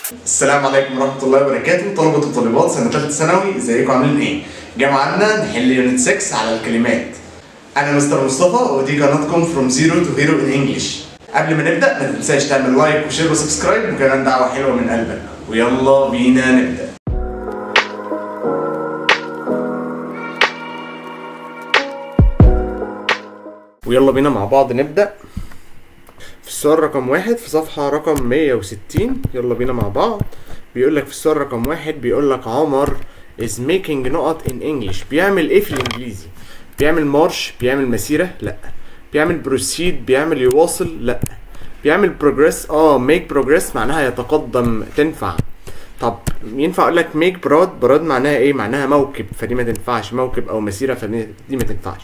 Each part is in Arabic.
السلام عليكم ورحمة الله وبركاته. طلبة وطالبات سنة ثالثة ثانوي، ازيكم عاملين ايه؟ جاي معانا نحل يونت 6 على الكلمات. أنا مستر مصطفى ودي قناتكم From Zero to Hero in English. قبل ما نبدأ ما تنساش تعمل لايك وشير وسبسكرايب وكمان دعوة حلوة من قلبك، ويلا بينا نبدأ. ويلا بينا مع بعض نبدأ في السؤال رقم 1 في صفحة رقم 160. يلا بينا مع بعض. بيقولك في السؤال رقم 1 بيقولك عمر is making نقط in English. بيعمل ايه في الانجليزي؟ بيعمل مارش، بيعمل مسيرة؟ لا. بيعمل بروسيد، بيعمل يواصل؟ لا. بيعمل بروجريس. make progress معناها يتقدم، تنفع. طب ينفع اقول لك make براد معناها ايه؟ معناها موكب، فدي ما تنفعش. موكب او مسيرة فدي ما تنفعش.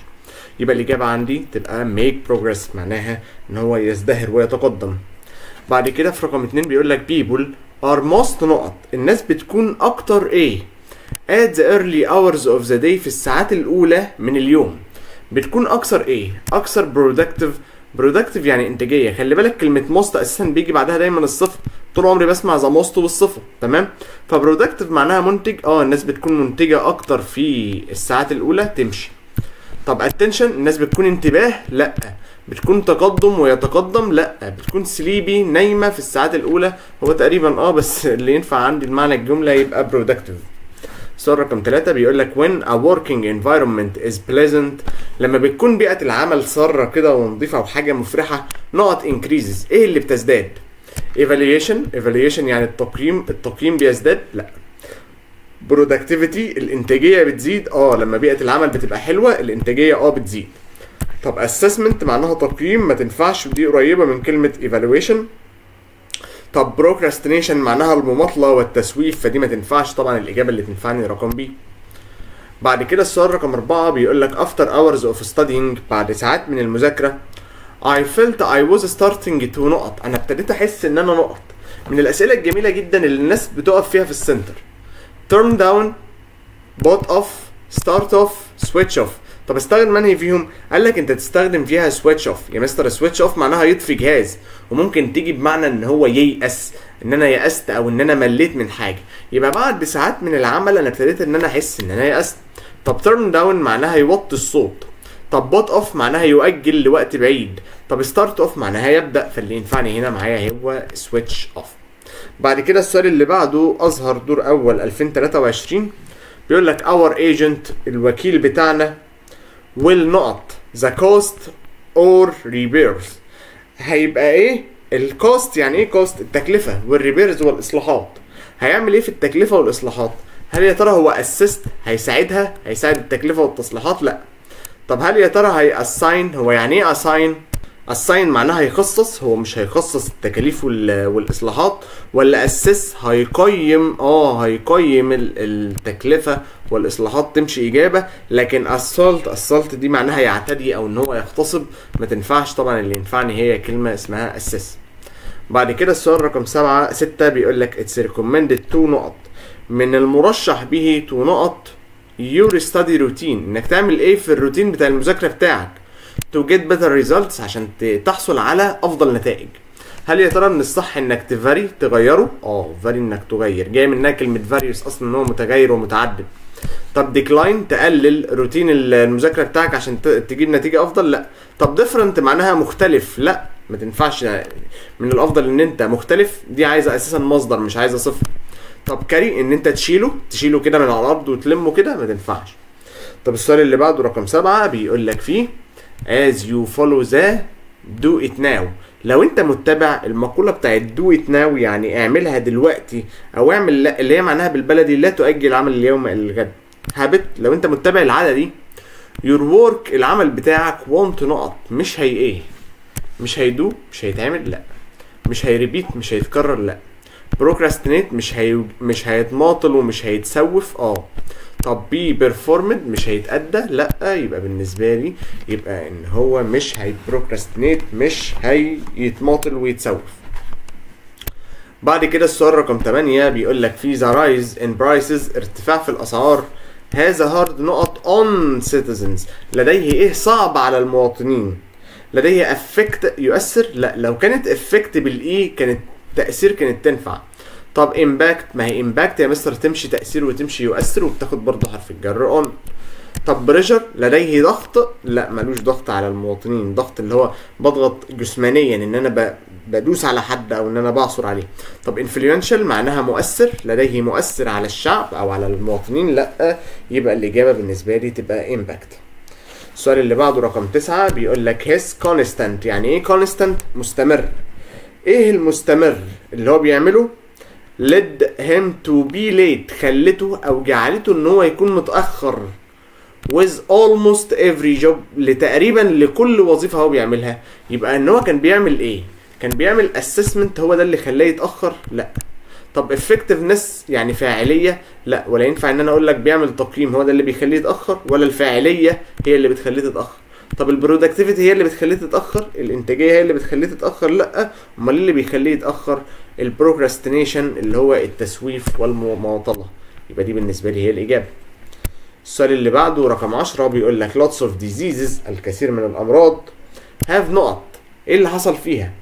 يبقى الإجابة عندي تبقى make progress، معناها إن هو يزدهر ويتقدم. بعد كده في رقم 2 بيقول لك people are most نقط. الناس بتكون أكتر إيه؟ at the early hours of the day، في الساعات الأولى من اليوم. بتكون أكثر إيه؟ أكثر productive يعني إنتاجية. خلي بالك كلمة most أساسا بيجي بعدها دايما الصفة. طول عمري بسمع the most والصفة، تمام؟ فبرودكتيف معناها منتج. الناس بتكون منتجة أكتر في الساعات الأولى، تمشي. طب attention الناس بتكون انتباه؟ لا. بتكون تقدم ويتقدم؟ لا. بتكون سليبي، نايمة في الساعات الأولى. هو تقريبا بس اللي ينفع عندي المعنى الجملة يبقى productive. السؤال رقم 3 بيقول لك when a working environment is pleasant، لما بتكون بيئة العمل سارة كده ونظيفة وحاجة مفرحة، نقط increases. ايه اللي بتزداد؟ evaluation يعني التقييم بيزداد؟ لا. productivity الانتاجيه بتزيد. لما بيئه العمل بتبقى حلوه الانتاجيه بتزيد. طب assessment معناها تقييم، ما تنفعش، ودي قريبه من كلمه evaluation. طب procrastination معناها المماطله والتسويف، فدي ما تنفعش. طبعا الاجابه اللي تنفعني رقم B. بعد كده السؤال رقم 4 بيقول لك after hours of studying، بعد ساعات من المذاكره، I felt I was starting to نقط. انا ابتديت احس ان انا نقط. من الاسئله الجميله جدا اللي الناس بتقف فيها في السنتر. turn down، bot off، start off، switch off. طب استخدم انهي فيهم؟ قال لك انت تستخدم فيها switch off. يا مستر switch off معناها يطفي جهاز، وممكن تيجي بمعنى ان هو ييأس، ان انا يأست او ان انا مليت من حاجه. يبقى بعد ساعات من العمل انا ابتديت ان انا احس ان انا يأست. طب turn down معناها يوطي الصوت. طب bot off معناها يؤجل لوقت بعيد. طب start off معناها يبدأ، فاللي ينفعني هنا معايا هو switch off. بعد كده السؤال اللي بعده أزهر دور أول 2023 بيقول لك our agent الوكيل بتاعنا will نقط the cost or repairs. هيبقى ايه؟ الكوست يعني ايه كوست؟ التكلفة، والريبيرز والإصلاحات. هيعمل ايه في التكلفة والإصلاحات؟ هل يا ترى هو assist هيساعدها؟ هيساعد التكلفة والتصليحات؟ لا. طب هل يا ترى هي assign؟ هو يعني ايه assign؟ assign معناها يخصص، هو مش هيخصص التكاليف والاصلاحات. ولا اسس هيقيم هيقيم التكلفه والاصلاحات، تمشي اجابه. لكن assault دي معناها يعتدي او ان هو يغتصب، ما تنفعش. طبعا اللي ينفعني هي كلمه اسمها اسس. بعد كده السؤال رقم 6 بيقول لك it's recommended to نقط، من المرشح به to نقط your study routine، انك تعمل ايه في الروتين بتاع المذاكره بتاعك to get better results، عشان تحصل على افضل نتائج. هل يا ترى من الصح انك تغيره؟ فاري انك تغير، جاي منها كلمه various اصلا ان هو متغير ومتعدد. طب decline تقلل روتين المذاكره بتاعك عشان تجيب نتيجه افضل؟ لا. طب different معناها مختلف؟ لا، ما تنفعش. من الافضل ان انت مختلف، دي عايزه اساسا مصدر مش عايزه صفر. طب carry ان انت تشيله كده من على الارض وتلمه كده، ما تنفعش. طب السؤال اللي بعده رقم 7 بيقول لك فيه as you follow the do it now. لو انت متبع المقولة بتاعت do it now يعني اعملها دلوقتي، او اعمل اللي هي معناها بالبلدي لا تؤجل عمل اليوم الى الغد. habit لو انت متبع العادة دي. your work العمل بتاعك won't نقط، مش هي ايه؟ مش هيدو، مش هيتعمل؟ لا. مش هيريبيت، مش هيتكرر؟ لا. procrastinate مش هيتماطل ومش هيتسوف. طب بي performed مش هيتأدى؟ لا. يبقى بالنسبة لي يبقى ان هو مش هيبروكراستينيت، مش هيتماطل ويتسوف. بعد كده السؤال رقم 8 بيقول لك في the rise in prices ارتفاع في الاسعار هذا هارد نقط on citizens لديه ايه صعب على المواطنين. لديه افكت يؤثر؟ لا. لو كانت افكت بالاي كانت تأثير كانت تنفع. طب امباكت، ما هي امباكت يا مستر تمشي تأثير وتمشي يؤثر وبتاخد برضه حرف الجر اون. طب بريشر لديه ضغط، لا ملوش ضغط على المواطنين، ضغط اللي هو بضغط جسمانيا ان انا بدوس على حد او ان انا بعصر عليه. طب انفلونشال معناها مؤثر، لديه مؤثر على الشعب او على المواطنين، لا يبقى الاجابه بالنسبه لي تبقى امباكت. السؤال اللي بعده رقم 9 بيقول لك his constant، يعني ايه constant؟ مستمر. ايه المستمر اللي هو بيعمله؟ led him to be late، خلته او جعلته ان هو يكون متاخر with almost every job، تقريبا لكل وظيفه هو بيعملها. يبقى ان هو كان بيعمل ايه؟ كان بيعمل assessment، هو ده اللي خلاه يتاخر؟ لا. طب effectiveness يعني فاعليه؟ لا. ولا ينفع ان انا اقول لك بيعمل تقييم هو ده اللي بيخليه يتاخر؟ ولا الفاعليه هي اللي بتخليه تتاخر؟ طب البرودكتيفيتي هي اللي بتخليه تتاخر؟ الانتاجيه هي اللي بتخليه تتاخر؟ لا. امال اللي بيخليه يتاخر البروكراستينيشن اللي هو التسويف والمماطله. يبقى دي بالنسبه لي هي الاجابه. السؤال اللي بعده رقم 10 بيقول لك lots of diseases، الكثير من الامراض have نقط، ايه اللي حصل فيها؟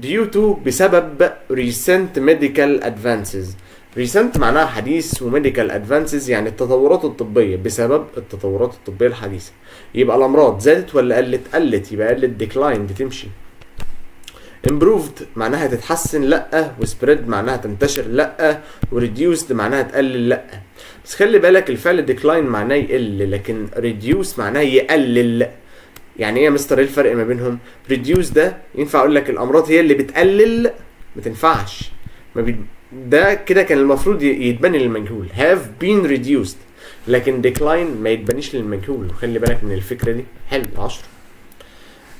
due to، بسبب recent medical advances. recent معناها حديث، وميديكال advances يعني التطورات الطبيه، بسبب التطورات الطبيه الحديثه. يبقى الامراض زادت ولا قلت؟ قلت، يبقى قلت decline بتمشي. improved معناها تتحسن، لا. وspread معناها تنتشر، لا. وreduced معناها تقلل، لا. بس خلي بالك الفعل decline معناه يقل، لكن reduce معناه يقلل. يعني ايه يا مستر؟ ايه الفرق ما بينهم؟ reduce ده ينفع اقول لك الامراض هي اللي بتقلل؟ ما تنفعش. ده كده كان المفروض يتبني للمجهول have been reduced، لكن decline ما يتبنيش للمجهول. وخلي بالك من الفكره دي. حلو. 10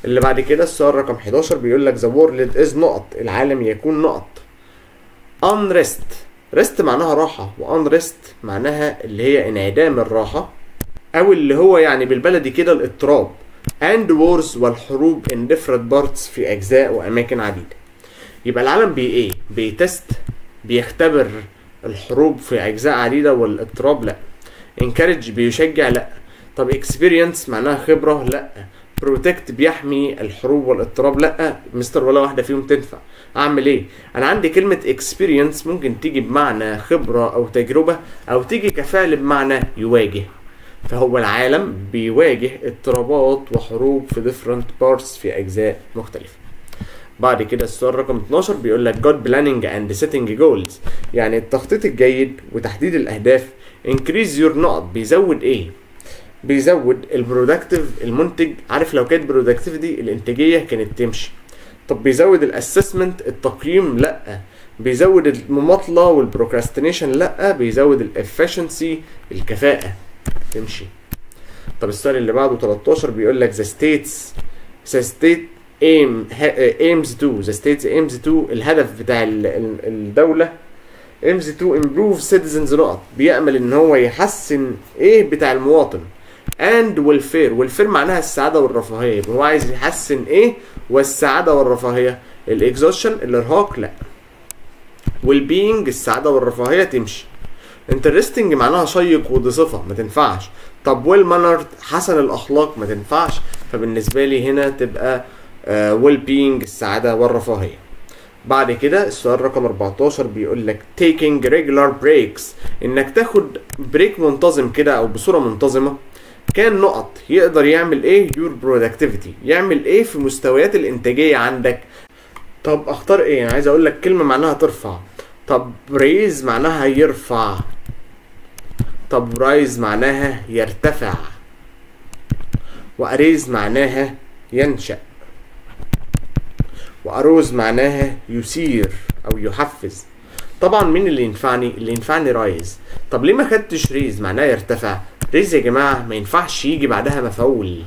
اللي بعد كده السؤال رقم 11 بيقول لك the world is نقط، العالم يكون نقط unrest. rest معناها راحة، وunrest معناها اللي هي انعدام الراحة، او اللي هو يعني بالبلدي كده الاضطراب. and wars والحروب in different parts في اجزاء واماكن عديدة. يبقى العالم ايه؟ بيتست، بيختبر الحروب في اجزاء عديدة والاضطراب، لا. encourage بيشجع، لا. طب experience معناها خبرة، لا. بروتكت بيحمي الحروب والاضطراب، لا. مستر ولا واحده فيهم تنفع. اعمل ايه؟ انا عندي كلمه اكسبيرينس ممكن تيجي بمعنى خبره او تجربه، او تيجي كفعل بمعنى يواجه. فهو العالم بيواجه اضطرابات وحروب في different parts في اجزاء مختلفه. بعد كده السؤال رقم 12 بيقول لك God planning and setting goals، يعني التخطيط الجيد وتحديد الاهداف. increase your نقط بيزود ايه؟ بيزود البرودكتيف، المنتج. عارف لو كانت برودكتيفيتي الانتاجيه كانت تمشي. طب بيزود الاسسمنت، التقييم، لا. بيزود المماطله والبروكراستينيشن، لا. بيزود الافشنسي، الكفاءه، تمشي. طب السؤال اللي بعده 13 بيقول لك the state aims to الهدف بتاع الدوله aims to improve citizens نقط، بيأمل ان هو يحسن ايه بتاع المواطن. and welfare معناها السعادة والرفاهية، يبقى هو عايز يحسن ايه؟ والسعادة والرفاهية. الاكزوشن الارهاق، لا. والbeing السعادة والرفاهية تمشي. interesting معناها شيق ودي صفة، ما تنفعش. طب well mannered حسن الاخلاق، ما تنفعش. فبالنسبة لي هنا تبقى well-being السعادة والرفاهية. بعد كده السؤال رقم 14 بيقول لك taking regular breaks، انك تاخد بريك منتظم كده او بصورة منتظمة. كان نقط يقدر يعمل ايه؟ your productivity، يعمل ايه في مستويات الانتاجية عندك. طب اختار ايه؟ انا عايز اقول لك كلمة معناها ترفع. طب raise معناها يرفع. طب rise معناها يرتفع. وأريز معناها ينشأ. وأروز معناها يثير أو يحفز. طبعا مين اللي ينفعني؟ اللي ينفعني رايز. طب ليه ما خدتش ريز معناها يرتفع؟ ريز يا جماعة ما ينفعش يجي بعدها مفعول.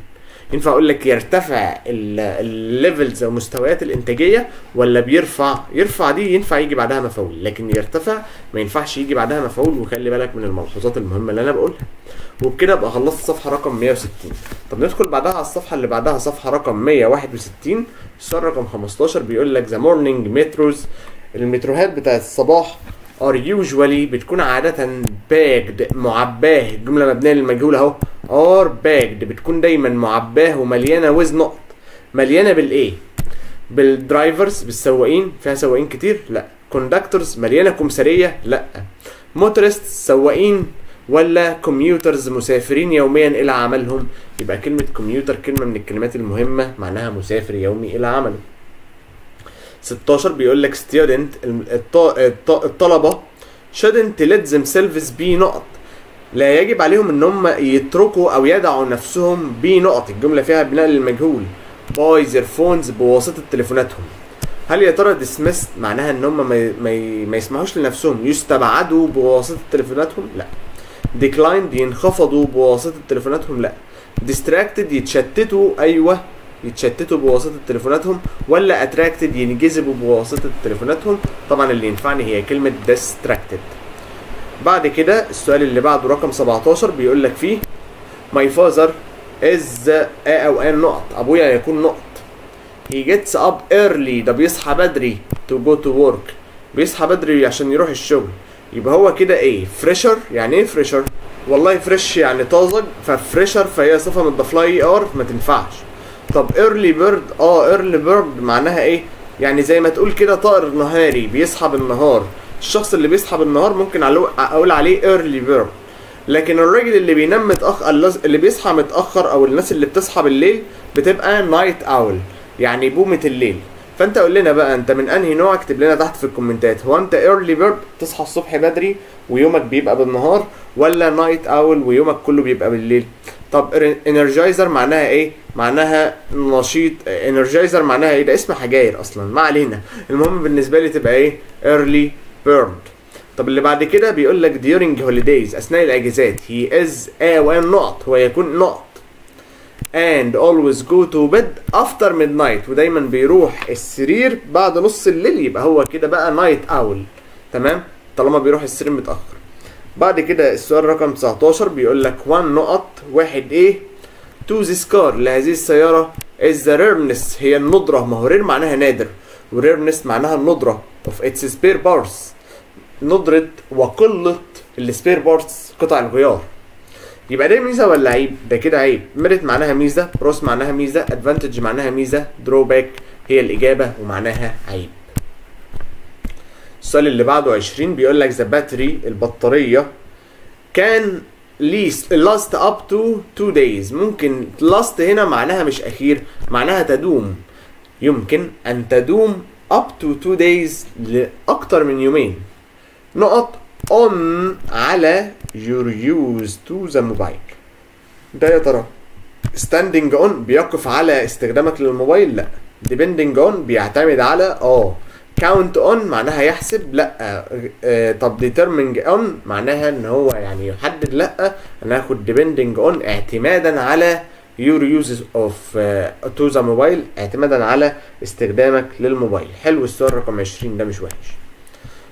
ينفع اقول لك يرتفع الليفلز او مستويات الانتاجيه، ولا بيرفع؟ يرفع دي ينفع يجي بعدها مفعول، لكن يرتفع ما ينفعش يجي بعدها مفعول. وخلي بالك من الملحوظات المهمه اللي انا بقولها. وبكده ابقى خلصت الصفحه رقم 160. طب ندخل بعدها على الصفحه اللي بعدها، صفحه رقم 161. السؤال رقم 15 بيقول لك ذا مورنينج متروز، المتروهات بتاعت الصباح are usually بتكون عادة bagged معباه، الجملة مبنية للمجهول اهو. are bagged بتكون دايما معباه ومليانة with نقط. مليانة بالايه؟ بالدرايفرز، بالسواقين، فيها سواقين كتير؟ لا. كوندكتورز مليانه كمثريه؟ لا. موتورست سواقين ولا كمبيوترز مسافرين يوميا الى عملهم؟ يبقى كلمه كمبيوتر كلمه من الكلمات المهمه معناها مسافر يومي الى عمله. 16 بيقول لك student الطلبه shouldn't let themselves be نقط، لا يجب عليهم ان هم يتركوا او يدعوا نفسهم بنقط، الجمله فيها بناء للمجهول by their phones بواسطه تليفوناتهم. هل يا ترى dismissed معناها ان هم ما يسمحوش لنفسهم يستبعدوا بواسطه تليفوناتهم؟ لا. declined ينخفضوا بواسطه تليفوناتهم؟ لا. distracted يتشتتوا، ايوه يتشتتوا بواسطه تليفوناتهم، ولا attracted ينجذبوا بواسطه تليفوناتهم؟ طبعا اللي ينفعني هي كلمه distracted. بعد كده السؤال اللي بعده رقم 17 بيقول لك فيه my father is او ان نقط، ابويا يكون نقط. he gets up early ده بيصحى بدري to go to work، بيصحى بدري عشان يروح الشغل. يبقى هو كده ايه؟ فريشر. يعني ايه فريشر؟ والله فريش يعني طازج، ففريشر فهي صفه متضاف لها اي ار ما تنفعش. طب early bird، early bird معناها ايه؟ يعني زي ما تقول كده طائر نهاري بيصحى بالنهار. الشخص اللي بيصحى بالنهار ممكن اقول عليه early bird، لكن الراجل اللي بينام متاخر، اللي بيصحى متاخر، او الناس اللي بتصحى بالليل بتبقى night owl، يعني بومة الليل. فانت قول لنا بقى انت من انهي نوع، اكتب لنا تحت في الكومنتات. هو انت early bird تصحى الصبح بدري ويومك بيبقى بالنهار، ولا night owl ويومك كله بيبقى بالليل؟ طب energizer معناها ايه؟ معناها نشيط. energizer معناها ايه؟ ده اسم حجاير اصلا، ما علينا. المهم بالنسبه لي تبقى ايه؟ early bird. طب اللي بعد كده بيقول لك during holidays اثناء الاجازات he is وان نقط، هو يكون نقط and always go to bed after midnight، ودايما بيروح السرير بعد نص الليل، يبقى هو كده بقى night owl. تمام، طالما بيروح السرير متاخر. بعد كده السؤال رقم 19 بيقول لك 1 نقط، واحد ايه؟ to this car لهذه السياره is the rareness هي الندره. ما هو rare معناها نادر، و rareness معناها الندره of its spare parts، ندرة وقلة السبير بارتس قطع الغيار. يبقى ده ميزة ولا عيب؟ ده كده عيب. ميريت معناها ميزة، بروس معناها ميزة، ادفانتج معناها ميزة، دروباك هي الإجابة ومعناها عيب. السؤال اللي بعده 20 بيقول لك ذا باتري البطارية كان last up to 2 days. ممكن last هنا معناها مش أخير، معناها تدوم. يمكن أن تدوم up to 2 days لأكتر من يومين. نقط on على your use to the mobile. ده يا ترى standing on بيقف على استخدامك للموبايل؟ لا. depending on بيعتمد على count on معناها يحسب؟ لا. طب determining on معناها ان هو يعني يحدد؟ لا. انا هاخد depending on اعتمادا على your uses of to the mobile، اعتمادا على استخدامك للموبايل. حلو السؤال رقم 20 ده مش وحش.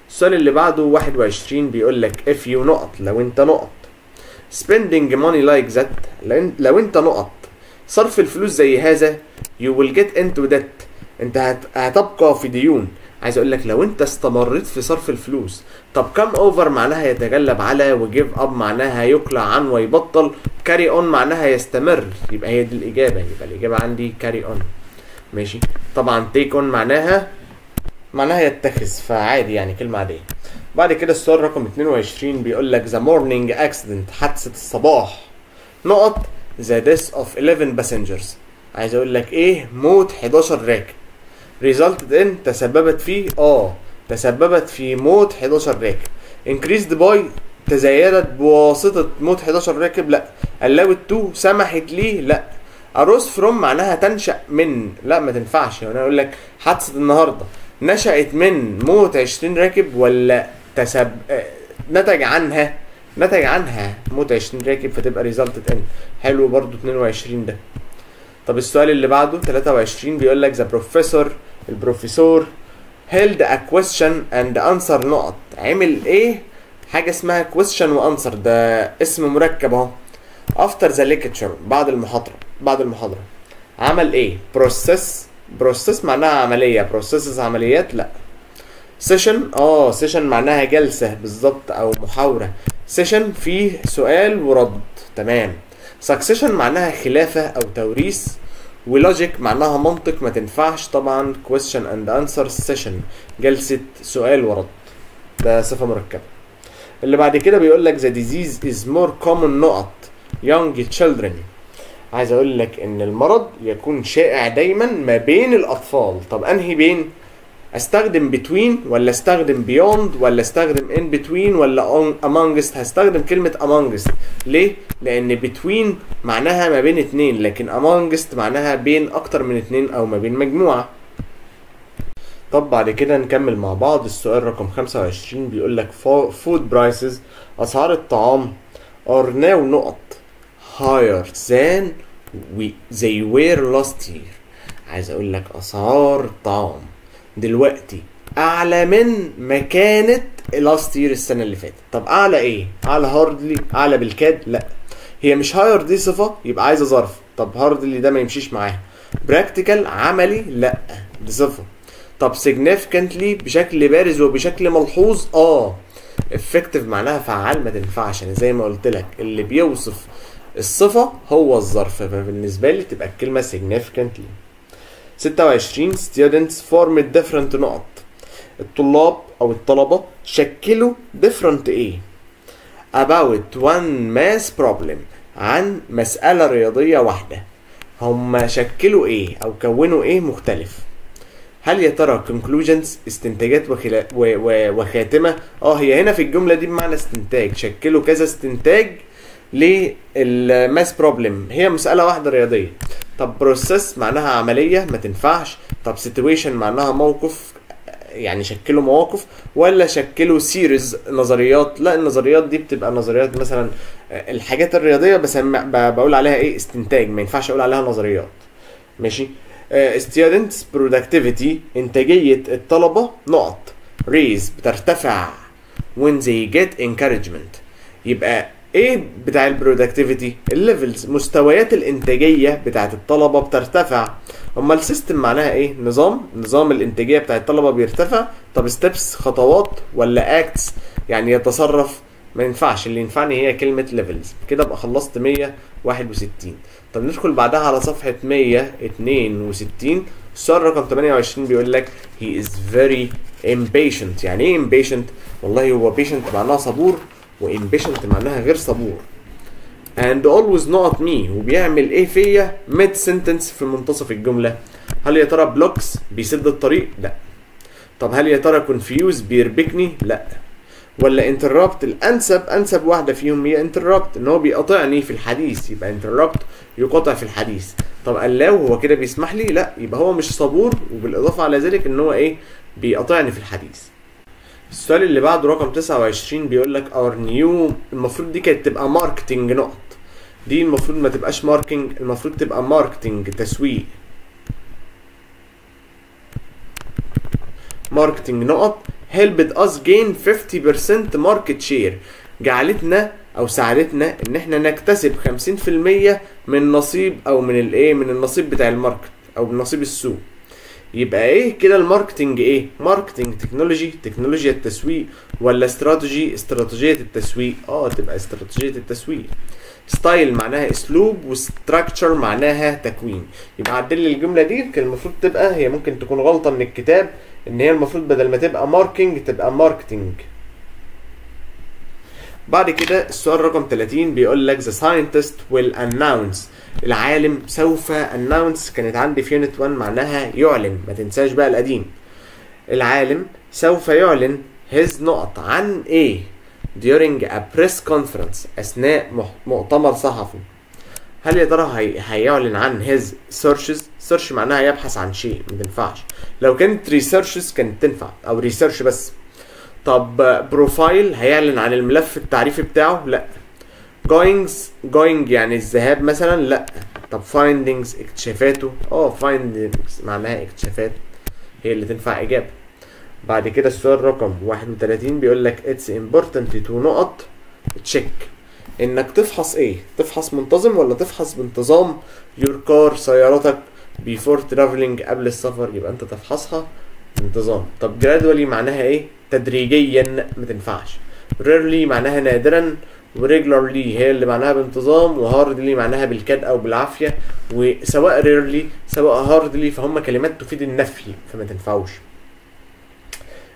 السؤال اللي بعده 21 بيقول لك if you نقط لو انت نقط spending money like that لو انت نقط صرف الفلوس زي هذا you will get into debt انت هتبقى في ديون. عايز اقول لك لو انت استمريت في صرف الفلوس. طب come over معناها يتغلب على، و give up معناها يقلع عن ويبطل، carry on معناها يستمر. يبقى هي دي الإجابة، يبقى الإجابة عندي carry on. ماشي. طبعا take on معناها يتخذ، فعادي يعني كلمة عادية. بعد كده السؤال رقم 22 بيقول لك the morning accident حادثة الصباح نقط the death of 11 passengers. عايز اقول لك ايه؟ موت 11 راكب. resulted in تسببت في موت 11 راكب. increased by تزايدت بواسطة موت 11 راكب؟ لا. allowed to سمحت ليه؟ لا. arose from معناها تنشأ من، لا ما تنفعش. انا اقول لك حادثة النهارده نشأت من موت 20 راكب، ولا نتج عنها موت 20 راكب، فتبقى resulted in. حلو برضو 22 ده. طب السؤال اللي بعده 23 بيقول لك البروفيسور held a question and answer نقط. عمل ايه؟ حاجة اسمها question و answer، ده اسم مركب اهو. after the lecture بعد المحاضرة عمل ايه؟ process معناها عملية، processes عمليات؟ لا. session معناها جلسة بالظبط او محاورة. session فيه سؤال ورد. تمام. succession معناها خلافة او توريث، ولوجيك معناها منطق، ما تنفعش طبعا. question and answer session جلسة سؤال ورد، ده صفة مركبة. اللي بعد كده بيقول لك the disease is more common نقط young children. عايز اقول لك ان المرض يكون شائع دايما ما بين الاطفال. طب انهي بين؟ استخدم between ولا استخدم beyond ولا استخدم in between ولا amongst؟ هستخدم كلمة amongst. ليه؟ لان between معناها ما بين اتنين، لكن amongst معناها بين اكتر من اتنين او ما بين مجموعة. طب بعد كده نكمل مع بعض. السؤال رقم 25 بيقول لك food prices اسعار الطعام are now نقط higher than they were last year. عايز اقول لك اسعار الطعام دلوقتي اعلى من ما كانت last year السنه اللي فاتت. طب اعلى ايه؟ اعلى هاردلي؟ اعلى بالكاد؟ لا، هي مش هاير دي صفه يبقى عايزه ظرف. طب هاردلي ده ما يمشيش معاها. براكتيكال عملي؟ لا دي صفه. طب significantly بشكل بارز وبشكل ملحوظ؟ effective معناها فعال، ما تنفعش. انا زي ما قلت لك اللي بيوصف الصفه هو الظرف، فبالنسبه لي تبقى الكلمه significantly. 26 students formed different نقط. الطلاب او الطلبه شكلوا different ايه؟ about one math problem عن مسألة رياضية واحدة. هم شكلوا ايه او كونوا ايه مختلف؟ هل يا ترى conclusions استنتاجات وخاتمة؟ هي هنا في الجملة دي بمعنى استنتاج، شكلوا كذا استنتاج للماث بروبلم، هي مسألة واحدة رياضية. طب بروسيس معناها عملية، ما تنفعش. طب سيتويشن معناها موقف، يعني شكلوا مواقف. ولا شكلوا سيريز نظريات؟ لا، النظريات دي بتبقى نظريات مثلا. الحاجات الرياضية بقول عليها ايه؟ استنتاج، ما ينفعش اقول عليها نظريات. ماشي. students productivity انتاجية الطلبة نقط raise بترتفع when they get encouragement. يبقى ايه بتاع البرودكتيفيتي؟ الليفلز، مستويات الانتاجيه بتاعت الطلبه بترتفع. اما السيستم معناها ايه؟ نظام الانتاجيه بتاعت الطلبه بيرتفع. طب ستيبس خطوات ولا اكتس يعني يتصرف؟ ما ينفعش، اللي ينفعني هي كلمه ليفلز. كده ابقى خلصت 161. طب ندخل بعدها على صفحه 162. السؤال رقم 28 بيقول لك he is very impatient. يعني ايه impatient؟ والله هو patient معناها صبور، وimpatient معناها غير صبور. and always not me وبيعمل ايه فيا؟ mid sentence في منتصف الجملة. هل يا ترى blocks بيسد الطريق؟ لا. طب هل يا ترى confuse بيربكني؟ لا. ولا interrupt؟ انسب واحدة فيهم هي interrupt، ان هو بيقاطعني في الحديث، يبقى interrupt يقاطع في الحديث. طب allow هو كده بيسمح لي؟ لا، يبقى هو مش صبور، وبالاضافة على ذلك ان هو ايه؟ بيقاطعني في الحديث. السؤال اللي بعده رقم 29 بيقول لك اور نيو. المفروض دي كانت تبقى ماركتنج نقط، دي المفروض ما تبقاش ماركتنج، المفروض تبقى ماركتنج تسويق. ماركتنج نقط helped us gain 50% market share. جعلتنا او ساعدتنا ان احنا نكتسب 50% من نصيب او من الايه؟ من النصيب بتاع الماركت او من نصيب السوق. يبقى ايه كده الماركتنج؟ ايه؟ ماركتنج تكنولوجي، تكنولوجيا التسويق، ولا استراتيجي، استراتيجية التسويق؟ تبقى استراتيجية التسويق. ستايل معناها اسلوب، وستراكشر معناها تكوين. يبقى عدل لي الجملة دي، كان المفروض تبقى، هي ممكن تكون غلطة من الكتاب، ان هي المفروض بدل ما تبقى ماركينج تبقى ماركتنج. بعد كده السؤال رقم 30 بيقول لك the scientist will announce. العالم سوف announce كانت عندي في يونت 1 معناها يعلن، ما تنساش بقى القديم. العالم سوف يعلن his نقط عن ايه؟ during a press conference اثناء مؤتمر صحفي. هل يا ترى هيعلن عن his searches؟ search معناها يبحث عن شيء، ما تنفعش. لو كانت researches كانت تنفع، او research بس. طب بروفايل هيعلن عن الملف التعريفي بتاعه؟ لا. going يعني الذهاب مثلا؟ لا. طب findings اكتشافاته؟ findings معناها اكتشافات، هي اللي تنفع اجابه. بعد كده السؤال رقم 31 بيقول لك it's important to نقط check. انك تفحص ايه؟ تفحص منتظم ولا تفحص بانتظام your car سيارتك before traveling قبل السفر؟ يبقى انت تفحصها بانتظام. طب gradually معناها ايه؟ تدريجيا، ما تنفعش. rarely معناها نادرا، وريجولارلي هي اللي معناها بانتظام، وهاردلي معناها بالكاد او بالعافيه، وسواء ريرلي سواء هاردلي فهم كلمات تفيد النفي فما تنفعوش.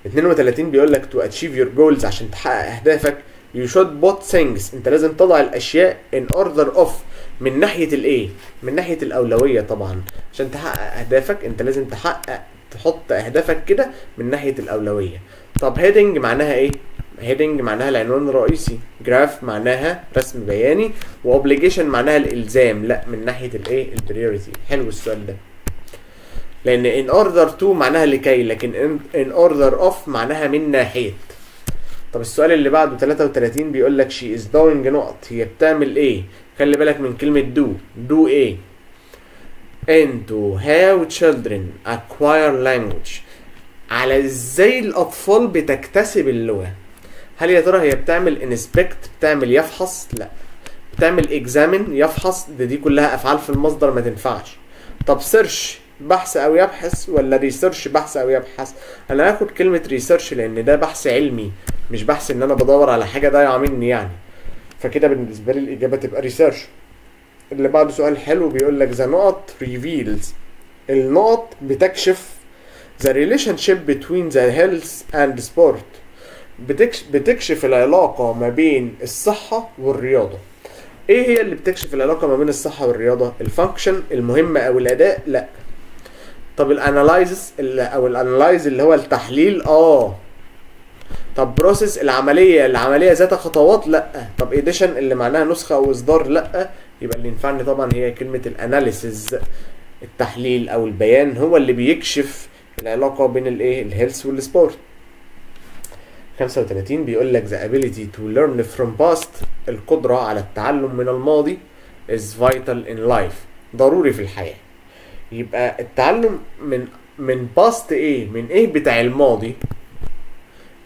32 بيقول لك to achieve your goals عشان تحقق اهدافك you should put things انت لازم تضع الاشياء in order of من ناحيه الايه؟ من ناحيه الاولويه طبعا. عشان تحقق اهدافك انت لازم تحط اهدافك كده من ناحيه الاولويه. طب heading معناها ايه؟ heading معناها العنوان الرئيسي، graph معناها رسم بياني، وobligation معناها الالزام، لا من ناحيه الايه؟ البريوريتي. حلو السؤال ده، لان in order to معناها لكي، لكن in order of معناها من ناحيه. طب السؤال اللي بعده 33 بيقول لك she is doing نقط، هي بتعمل ايه؟ خلي بالك من كلمه do ايه؟ into how children acquire language، على ازاي الاطفال بتكتسب اللغه. هل يا ترى هي بتعمل inspect بتعمل يفحص؟ لا. بتعمل examine يفحص، دي كلها افعال في المصدر ما تنفعش. طب search بحث او يبحث، ولا ريسيرش بحث او يبحث؟ انا هاخد كلمه ريسيرش لان ده بحث علمي، مش بحث ان انا بدور على حاجه ضايعه مني يعني، فكده بالنسبه لي الاجابه تبقى ريسيرش. اللي بعده سؤال حلو بيقول لك ذا نقط reveals، النقط بتكشف the relationship between the health and sport، بتكشف العلاقه ما بين الصحه والرياضه. ايه هي اللي بتكشف العلاقه ما بين الصحه والرياضه؟ الفانكشن المهمه او الاداء؟ لا. طب الانالايزز او الانالايز اللي هو التحليل؟ طب بروسيس العمليه ذات خطوات؟ لا. طب اديشن اللي معناها نسخه او اصدار؟ لا. يبقى اللي ينفعني طبعا هي كلمه الاناليسز، التحليل او البيان هو اللي بيكشف العلاقه بين الايه؟ الهيلث والسبورت. 35 بيقول لك the ability to learn from past، القدره على التعلم من الماضي is vital in life، ضروري في الحياه. يبقى التعلم من past ايه؟ من ايه بتاع الماضي؟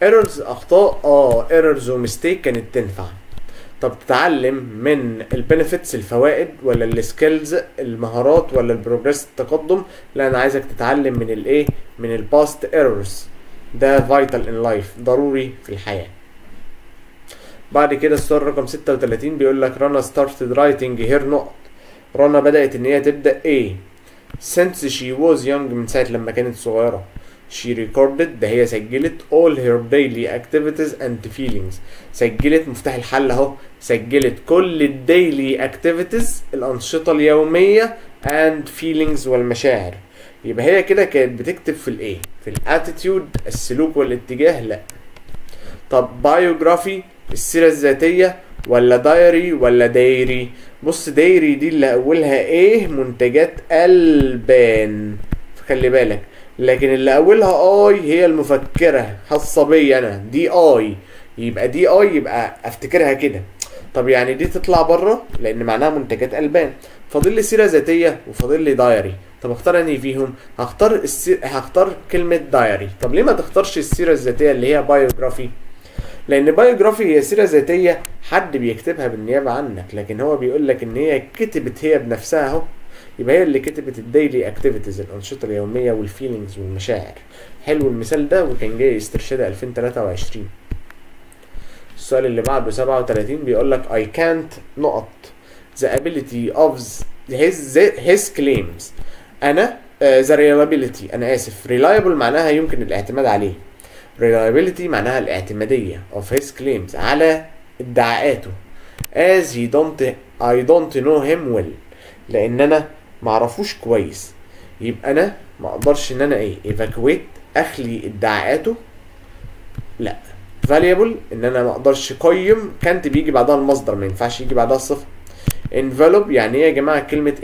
errors اخطاء، errors ومستيك كانت تنفع. طب تتعلم من البنفيتس الفوائد، ولا السكيلز المهارات، ولا البروجريس التقدم؟ لا انا عايزك تتعلم من الايه؟ من الباست ايرورز، ده vital in life ضروري في الحياه. بعد كده السؤال رقم 36 بيقول لك رنا started writing her نقط، رنا بدات ان هي تبدا ايه؟ since she was young من ساعه لما كانت صغيره. she recorded ده هي سجلت all her daily activities and feelings، سجلت مفتاح الحل اهو، سجلت كل الديلي activities الانشطه اليوميه and feelings والمشاعر. يبقى هي كده كانت بتكتب في الايه؟ في الاتيتيود السلوك والاتجاه؟ لا. طب biography السيره الذاتيه، ولا دايري ولا دايري؟ بص دايري دي اللي اولها ايه؟ منتجات البان، خلي بالك، لكن اللي اولها اي هي المفكره خاصه بيا انا، دي اي، يبقى دي اي يبقى افتكرها كده. طب يعني دي تطلع بره لان معناها منتجات البان. فاضل لي سيره ذاتيه وفاضل لي دايري، طب اختار انهي فيهم؟ هختار كلمه دايري. طب ليه ما تختارش السيره الذاتيه اللي هي بايوجرافي؟ لان بايوجرافي هي سيره ذاتيه حد بيكتبها بالنيابه عنك، لكن هو بيقول لك ان هي كتبت هي بنفسها اهو، يبقى هي اللي كتبت الديلي اكتيفيتيز الانشطه اليوميه والفيلينجز والمشاعر. حلو المثال ده وكان جاي استرشاد 2023. السؤال اللي بعده 37 بيقول لك I can't نقط the ability of his claims، انا the reliability، انا اسف reliable معناها يمكن الاعتماد عليه، reliability معناها الاعتماديه of his claims على ادعاءاته as I don't know him well، لان انا معرفوش كويس. يبقى انا ما اقدرش ان انا ايه؟ evacuate اخلي ادعاءاته؟ لا. valuable ان انا ما اقدرش اقيم، كانت بيجي بعدها المصدر ما ينفعش يجي بعدها الصفه. envelope يعني ايه يا جماعه كلمه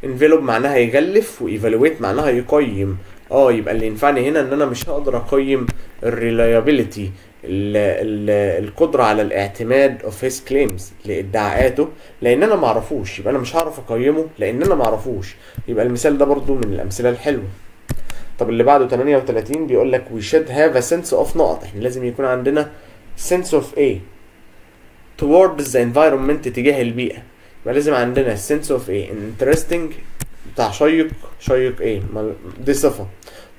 envelope معناها يغلف، وايفالويت معناها يقيم. يبقى اللي ينفعني هنا ان انا مش هقدر اقيم الريلايابيليتي، القدره على الاعتماد of his claims لادعاءاته لان انا معرفوش، يبقى انا مش هعرف اقيمه لان انا معرفوش. يبقى المثال ده برضو من الامثله الحلوه. طب اللي بعده 38 بيقول لك we should have a sense of نقط، احنا لازم يكون عندنا sense of ايه؟ towards the environment تجاه البيئه. يبقى لازم عندنا sense of ايه؟ interesting بتاع شيق ايه؟ دي صفه.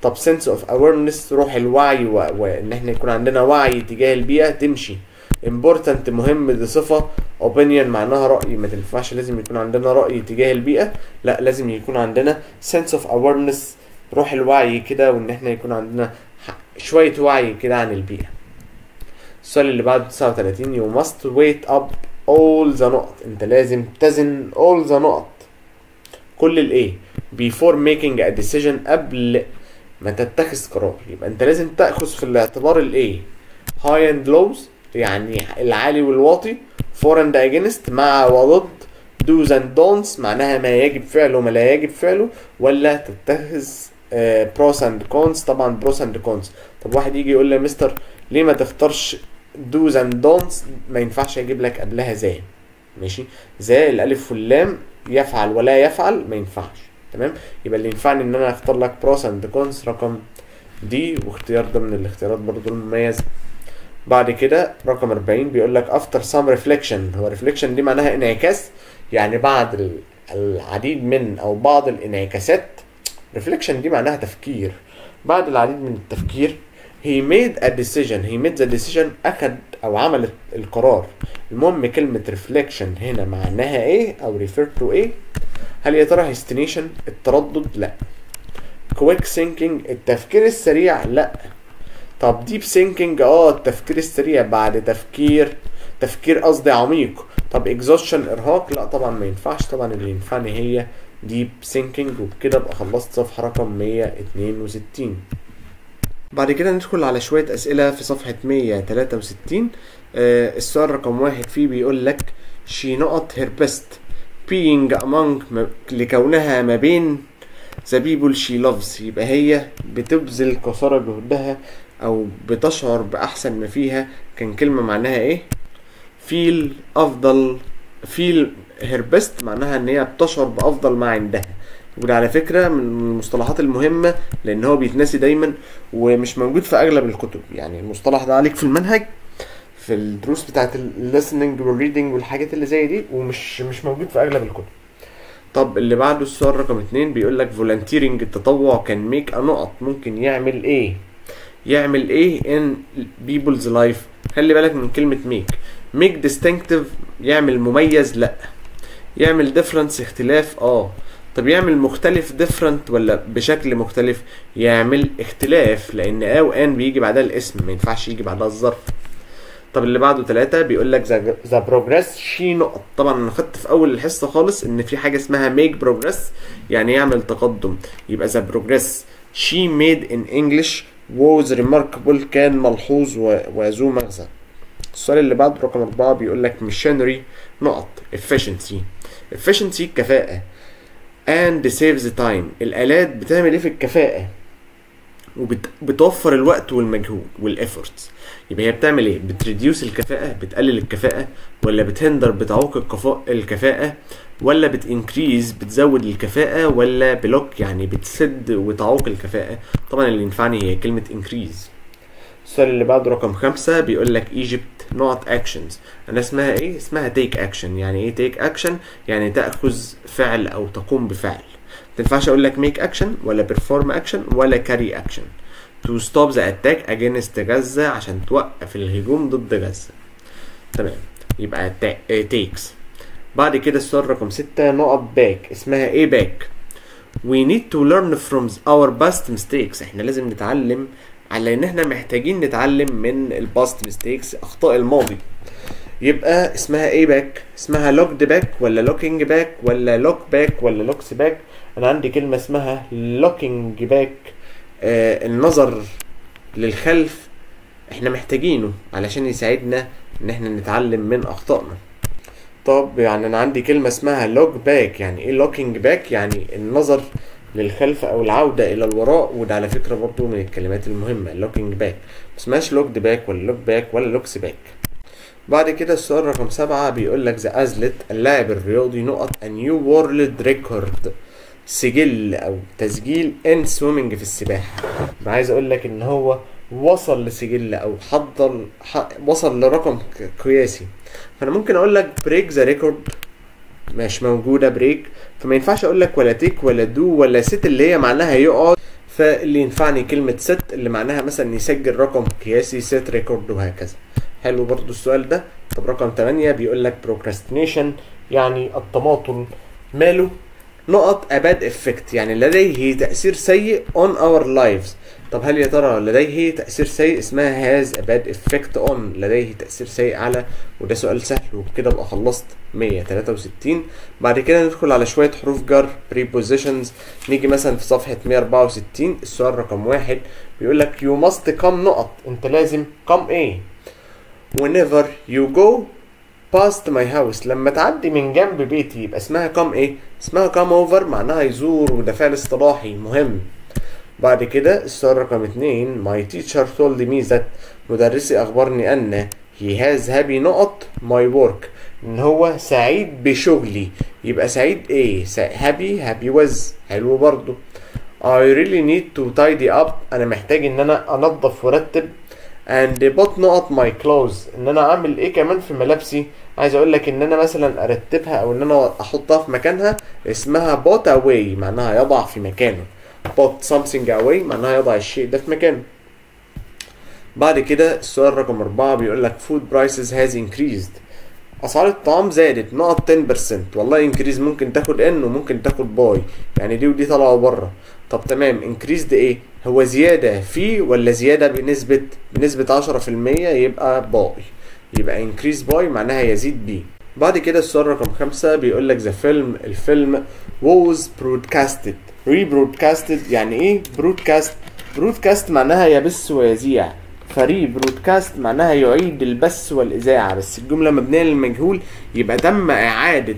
طب sense of awareness روح الوعي وان احنا يكون عندنا وعي تجاه البيئه تمشي. important مهم دي صفة. opinion معناها رأي، ما تنفعش لازم يكون عندنا رأي تجاه البيئة، لا لازم يكون عندنا sense of awareness، روح الوعي كده، وان احنا يكون عندنا شوية وعي كده عن البيئة. السؤال اللي بعده 39 you must weight up all the نقط، انت لازم تزن all the نقط كل الايه before making a decision، قبل ما تتخذ قرار. يبقى انت لازم تأخذ في الاعتبار الايه high and lows يعني العالي والواطي، for and against مع وضد، do's and don'ts معناها ما يجب فعله وما لا يجب فعله، ولا تتخذ pros and cons. طبعا pros and cons. طب واحد يجي يقول لي يا مستر ليه ما تختارش do's and don'ts؟ ما ينفعش يجيب لك قبلها زي، ماشي، زي الالف واللام يفعل ولا يفعل ما ينفعش، تمام. يبقى اللي ينفعني ان انا اختار لك pros and cons رقم دي، واختيار ده من الاختيارات برضو المميزة. بعد كده رقم 40 بيقول لك after some reflection. هو reflection دي معناها انعكاس، يعني بعد العديد من او بعض الانعكاسات. reflection دي معناها تفكير، بعد العديد من التفكير he made a decision اخد او عمل القرار. المهم كلمة reflection هنا معناها ايه او refer to ايه؟ هل يا ترى hesitation التردد؟ لا. quick thinking التفكير السريع؟ لا. طب deep thinking التفكير السريع بعد تفكير قصدي عميق. طب exhaustion ارهاق؟ لا طبعا ما ينفعش، طبعا اللي ينفعني هي deep thinking. وبكده ابقى خلصت صفحة رقم 162. بعد كده ندخل على شوية أسئلة في صفحة 163. السؤال رقم 1 فيه بيقول لك she not her best being among لكونها ما بين the people she loves. يبقى هي بتبذل قصارى جهدها أو بتشعر بأحسن ما فيها. كان كلمة معناها إيه؟ feel أفضل، feel her best معناها إن هي بتشعر بأفضل ما عندها. وده على فكرة من المصطلحات المهمة لأن هو بيتنسي دايما ومش موجود في أغلب الكتب. يعني المصطلح ده عليك في المنهج في الدروس بتاعت listening والreading والحاجات اللي زي دي، ومش موجود في أغلب الكتب. طب اللي بعده السؤال رقم 2 بيقول لك volunteering التطوع كان make a نقط ممكن يعمل ايه؟ يعمل ايه in people's life؟ خلي بالك من كلمة make distinctive يعمل مميز؟ لا. يعمل difference اختلاف؟ طب يعمل مختلف different ولا بشكل مختلف؟ يعمل اختلاف، لان او ان بيجي بعدها الاسم ما ينفعش يجي بعدها الظرف. طب اللي بعده 3 بيقول لك ذا بروجريس شي نقط. طبعا انا خدت في اول الحصه خالص ان في حاجه اسمها ميك بروجريس يعني يعمل تقدم. يبقى ذا بروجريس شي ميد ان انجلش was remarkable كان ملحوظ وذو مغزى. السؤال اللي بعده رقم 4 بيقول لك ميشنري نقط efficiency كفاءه and saves time. الالات بتعمل ايه في الكفاءه؟ وبتوفر الوقت والمجهود والافورتس. يبقى هي بتعمل ايه؟ بتريديوس الكفاءة، بتقلل الكفاءة، ولا بتهندر بتعوق الكفاءة، ولا بتنكريز بتزود الكفاءة، ولا بلوك يعني بتسد وتعوق الكفاءة. طبعا اللي ينفعني هي كلمة انكريز. السؤال اللي بعده رقم 5 بيقول لك Egypt not actions. انا اسمها ايه؟ اسمها take action. يعني ايه take action؟ يعني تأخذ فعل او تقوم بفعل. متنفعش اقول لك make action ولا perform action ولا carry action. to stop the attack against غزة عشان توقف الهجوم ضد غزة. تمام، يبقى takes. بعد كده السؤال رقم 6 نقط back. اسمها ايه back؟ we need to learn from our past mistakes. احنا لازم نتعلم على ان احنا محتاجين نتعلم من الباست ميستيكس اخطاء الماضي. يبقى اسمها ايه باك؟ اسمها لوكد باك ولا لوكينج باك ولا لوك باك ولا لوكس باك؟ انا عندي كلمه اسمها لوكينج باك. النظر للخلف احنا محتاجينه علشان يساعدنا ان احنا نتعلم من اخطائنا. طب يعني انا عندي كلمه اسمها لوك باك. يعني ايه لوكينج باك؟ يعني النظر للخلف او العوده الى الوراء. وده على فكره برضو من الكلمات المهمه لوكينج باك. مسماش لوكد باك ولا لوك باك ولا لوكس باك. بعد كده السؤال رقم 7 بيقول لك ذا ازلت اللاعب الرياضي نقط a new world record سجل او تسجيل ان سويمنج في السباحه. انا عايز اقول لك ان هو وصل لسجل او وصل لرقم قياسي. فانا ممكن اقول لك بريك ذا ريكورد، مش موجوده بريك، فما ينفعش اقول لك ولا تيك ولا دو ولا ست اللي هي معناها يقعد. فاللي ينفعني كلمه ست اللي معناها مثلا يسجل رقم قياسي، ست ريكورد، وهكذا. حلو برضو السؤال ده. طب رقم 8 بيقول لك procrastination يعني التماطل، ماله؟ نقط a bad effect يعني لديه تأثير سيء on our lives. طب هل يا ترى لديه تأثير سيء؟ اسمها has a bad effect on، لديه تأثير سيء على، وده سؤال سهل. وبكده ابقى خلصت 163. بعد كده ندخل على شوية حروف جر prepositions. نيجي مثلا في صفحة 164 السؤال رقم 1 بيقول لك you must come نقط، انت لازم come ايه؟ whenever you go past my house، لما تعدي من جنب بيتي يبقى اسمها come ايه؟ اسمها come over، معناها يزور، وده فعل اصطلاحي مهم. بعد كده السؤال رقم 2 my teacher told me that، مدرسي اخبرني ان he has happy نقط my work، ان هو سعيد بشغلي، يبقى سعيد ايه؟ happy with، حلو برضو. I really need to tidy up، انا محتاج ان انا انظف وارتب. and put نقط my clothes، ان انا اعمل ايه كمان في ملابسي؟ عايز اقول لك ان انا مثلا ارتبها او ان انا احطها في مكانها، اسمها put away، معناها يضع في مكانه. put something away معناها يضع الشيء ده في مكانه. بعد كده السؤال رقم 4 بيقول لك food prices has increased، اسعار الطعام زادت نقط 10%. والله increase ممكن تاخد ان وممكن تاخد باي، يعني دي ودي طلعوا بره. طب تمام، increased ايه؟ هو زيادة في ولا زيادة بنسبة 10%؟ يبقى باي، يبقى increase باي معناها يزيد بيه. بعد كده السؤال رقم 5 بيقول لك الفيلم was broadcasted rebroadcasted. يعني ايه broadcast معناها يبث ويذيع، فري برودكاست معناها يعيد البث والإذاعة، بس الجملة مبنية للمجهول يبقى تم إعادة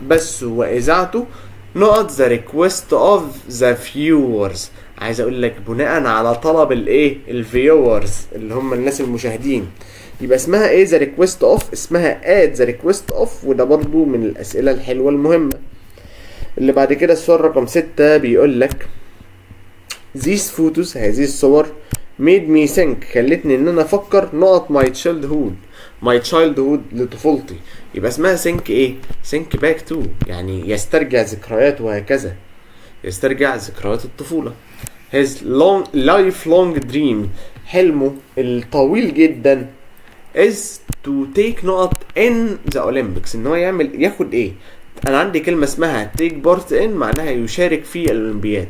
بثه وإذاعته نقط the request of the viewers. عايز أقول لك بناء على طلب الإيه؟ الفيورز اللي هم الناس المشاهدين، يبقى اسمها إيه؟ the request of، اسمها at the request of، وده برضو من الأسئلة الحلوة المهمة. اللي بعد كده السؤال رقم 6 بيقول لك these photos، هذه الصور made me think، خلتني ان انا افكر نقط my childhood لطفولتي، يبقى اسمها think ايه؟ think back to، يعني يسترجع ذكريات، وهكذا يسترجع ذكريات الطفولة. his lifelong dream، حلمه الطويل جدا is to take نقط in the Olympics، ان هو ياخد ايه؟ انا عندي كلمة اسمها take part in معناها يشارك في الاولمبياد،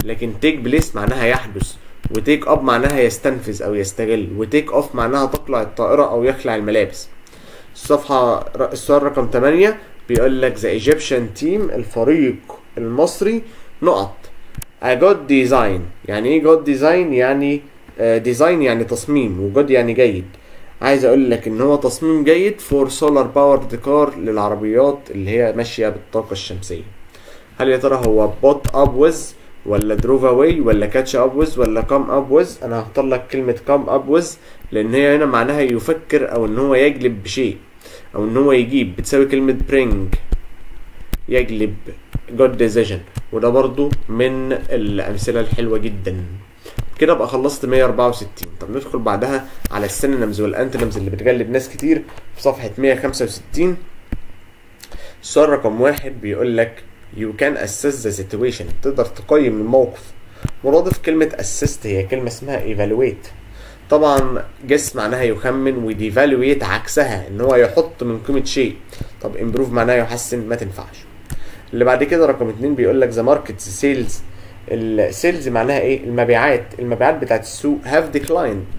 لكن take place معناها يحدث، وتيك اب معناها يستنفذ او يستغل، وتيك اوف معناها تقلع الطائرة او يخلع الملابس. السؤال رقم 8 بيقول لك the Egyptian team، الفريق المصري نقط a good design. يعني ايه good design؟ يعني design يعني تصميم، وجود يعني جيد. عايز اقول لك ان هو تصميم جيد for solar powered car، للعربيات اللي هي ماشية بالطاقة الشمسية. هل يا ترى هو bought up with ولا drove away ولا catch up with ولا come up with؟ انا هختار لك كلمة come up with، لان هي هنا معناها يفكر او ان هو يجلب بشيء او ان هو يجيب، بتساوي كلمة bring، يجلب good decision، وده برضو من الامثلة الحلوة جدا. كده بقى خلصت 164. طب ندخل بعدها على السينونيمز والانتونيمز اللي بتجلب ناس كتير في صفحة 165. السؤال رقم 1 بيقول لك you can assess the situation، تقدر تقيم الموقف. مرادف كلمة assist هي كلمة اسمها evaluate. طبعا guess معناها يخمن، وdevaluate عكسها ان هو يحط من قيمة شيء. طب improve معناها يحسن، ما تنفعش. اللي بعد كده رقم 2 بيقول لك the market sales، السيلز معناها ايه؟ المبيعات بتاعت السوق have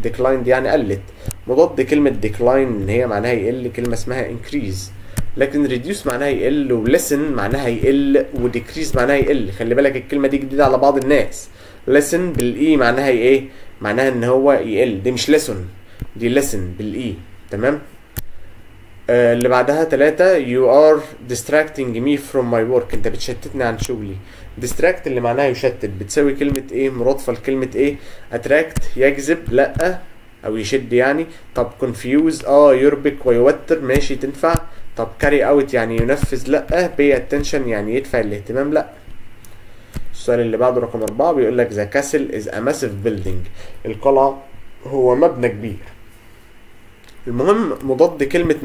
declined يعني قلت. مضاد كلمة decline ان هي معناها يقل كلمة اسمها increase، لكن reduce معناها يقل، ولسن معناها يقل، وديكريز معناها يقل. خلي بالك الكلمة دي جديدة على بعض الناس. listen بالاي معناها ايه؟ معناها ان هو يقل، دي مش listen، دي listen بالاي. تمام. اللي بعدها 3 you are distracting me from my work، انت بتشتتني عن شغلي. distract اللي معناها يشتت بتساوي كلمة ايه؟ مرادفة لكلمة ايه؟ attract يجذب، لا او يشد يعني. طب confuse يربك ويوتر، ماشي تنفع. طب carry out يعني ينفذ، لا. pay attention يعني يدفع الاهتمام، لا. السؤال اللي بعده رقم 4 بيقول لك the castle is a massive building، القلعة هو مبنى كبير. المهم مضاد كلمة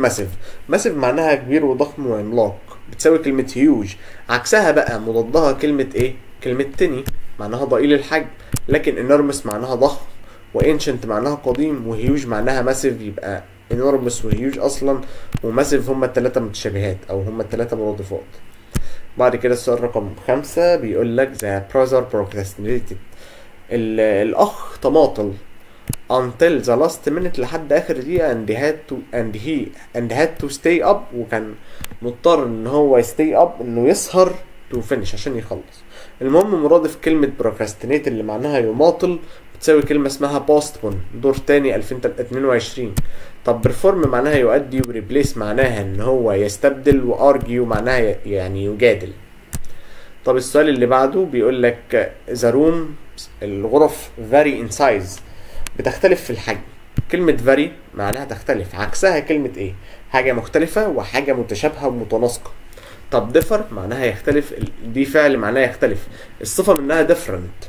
massive معناها كبير وضخم وعملاق، بتساوي كلمة huge. عكسها بقى مضادها كلمة ايه؟ كلمة tiny معناها ضئيل الحجم، لكن enormous معناها ضخم، و ancient معناها قديم، و huge معناها massive، يبقى enormous وهيوج اصلا وماسيف هما التلاتة متشابهات او هما التلاتة مرادفات. بعد كده السؤال رقم 5 بيقول لك the brother procrastinated. الاخ تماطل until the last minute لحد اخر دقيقة and had to stay up وكان مضطر ان هو stay up انه يسهر to finish عشان يخلص. المهم مرادف كلمة procrastinate اللي معناها يماطل بتساوي كلمة اسمها postpone دور تاني 2022. طب perform معناها يؤدي replace معناها ان هو يستبدل argue معناها يعني يجادل. طب السؤال اللي بعده بيقول لك the room الغرف vary in size بتختلف في الحجم. كلمة vary معناها تختلف، عكسها كلمة ايه؟ حاجة مختلفة وحاجة متشابهة ومتناسقة. طب differ معناها يختلف، دي فعل معناها يختلف، الصفة منها different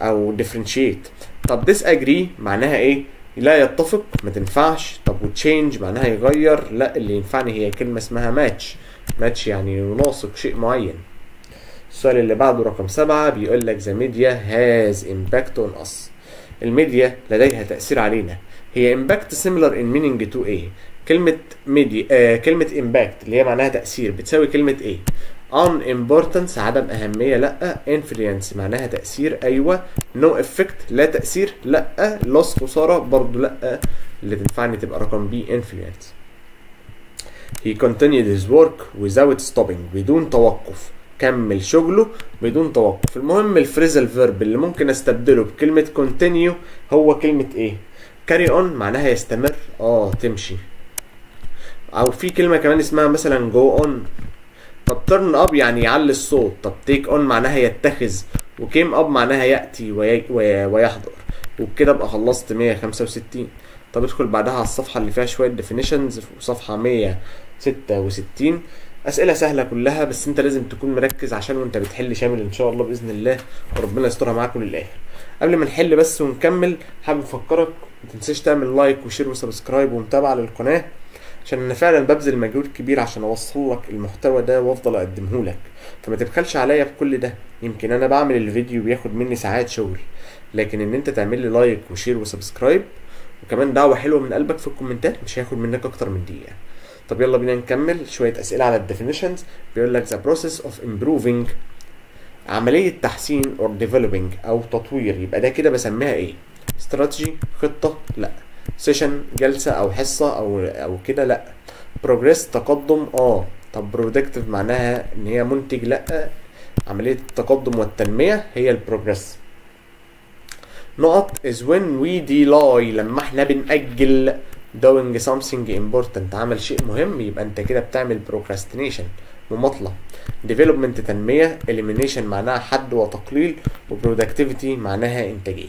او differentiate. طب disagree معناها ايه؟ لا يتفق ما تنفعش. طب change معناها يغير، لا اللي ينفعني هي كلمة اسمها match يعني يناسق شيء معين. السؤال اللي بعده رقم 7 بيقول لك the media has impact on us. الميديا لديها تأثير علينا. هي impact similar in meaning to ايه؟ كلمة media كلمة impact اللي هي معناها تأثير بتساوي كلمة ايه؟ unimportance عدم أهمية لأ، influence معناها تأثير أيوة، no effect لا تأثير لأ، loss خسارة برضو لأ، اللي تنفعني تبقى رقم B influence. he continued his work without stopping بدون توقف، كمل شغله بدون توقف. المهم الفريزال فيرب اللي ممكن استبدله بكلمة continue هو كلمة ايه؟ carry on معناها يستمر تمشي، او في كلمة كمان اسمها مثلا go on. طب turn up يعني يعلي الصوت. طب take on معناها يتخذ، و came up معناها يأتي ويحضر. وبكده ابقى خلصت 165. طب ادخل بعدها على الصفحة اللي فيها شوية definitions وصفحة 166. أسئلة سهلة كلها بس انت لازم تكون مركز عشان وانت بتحل شامل ان شاء الله بإذن الله، وربنا يسترها معاكم للآخر. قبل ما نحل بس ونكمل حابب افكرك متنساش تعمل لايك وشير وسبسكرايب ومتابعة للقناة، عشان انا فعلا ببذل مجهود كبير عشان اوصل لك المحتوى ده وافضل اقدمه لك، فما تبخلش عليا بكل ده. يمكن انا بعمل الفيديو بياخد مني ساعات شغل، لكن ان انت تعمل لي لايك وشير وسبسكرايب وكمان دعوة حلوة من قلبك في الكومنتات مش هياخد منك اكتر من دقيقة. طب يلا بينا نكمل شوية اسئلة على الديفينيشنز. بيقول لك the process of improving عملية تحسين or developing او تطوير، يبقى ده كده بسميها ايه؟ strategy خطة لا، session جلسة او حصة او كده لا، progress تقدم طب productive معناها ان هي منتج لا، عملية التقدم والتنمية هي البروجرس. نقط is when we delay لما احنا بنأجل doing something important عمل شيء مهم، يبقى انت كده بتعمل procrastination مماطلة. development تنمية، elimination معناها حد وتقليل، وproductivity معناها انتاجية.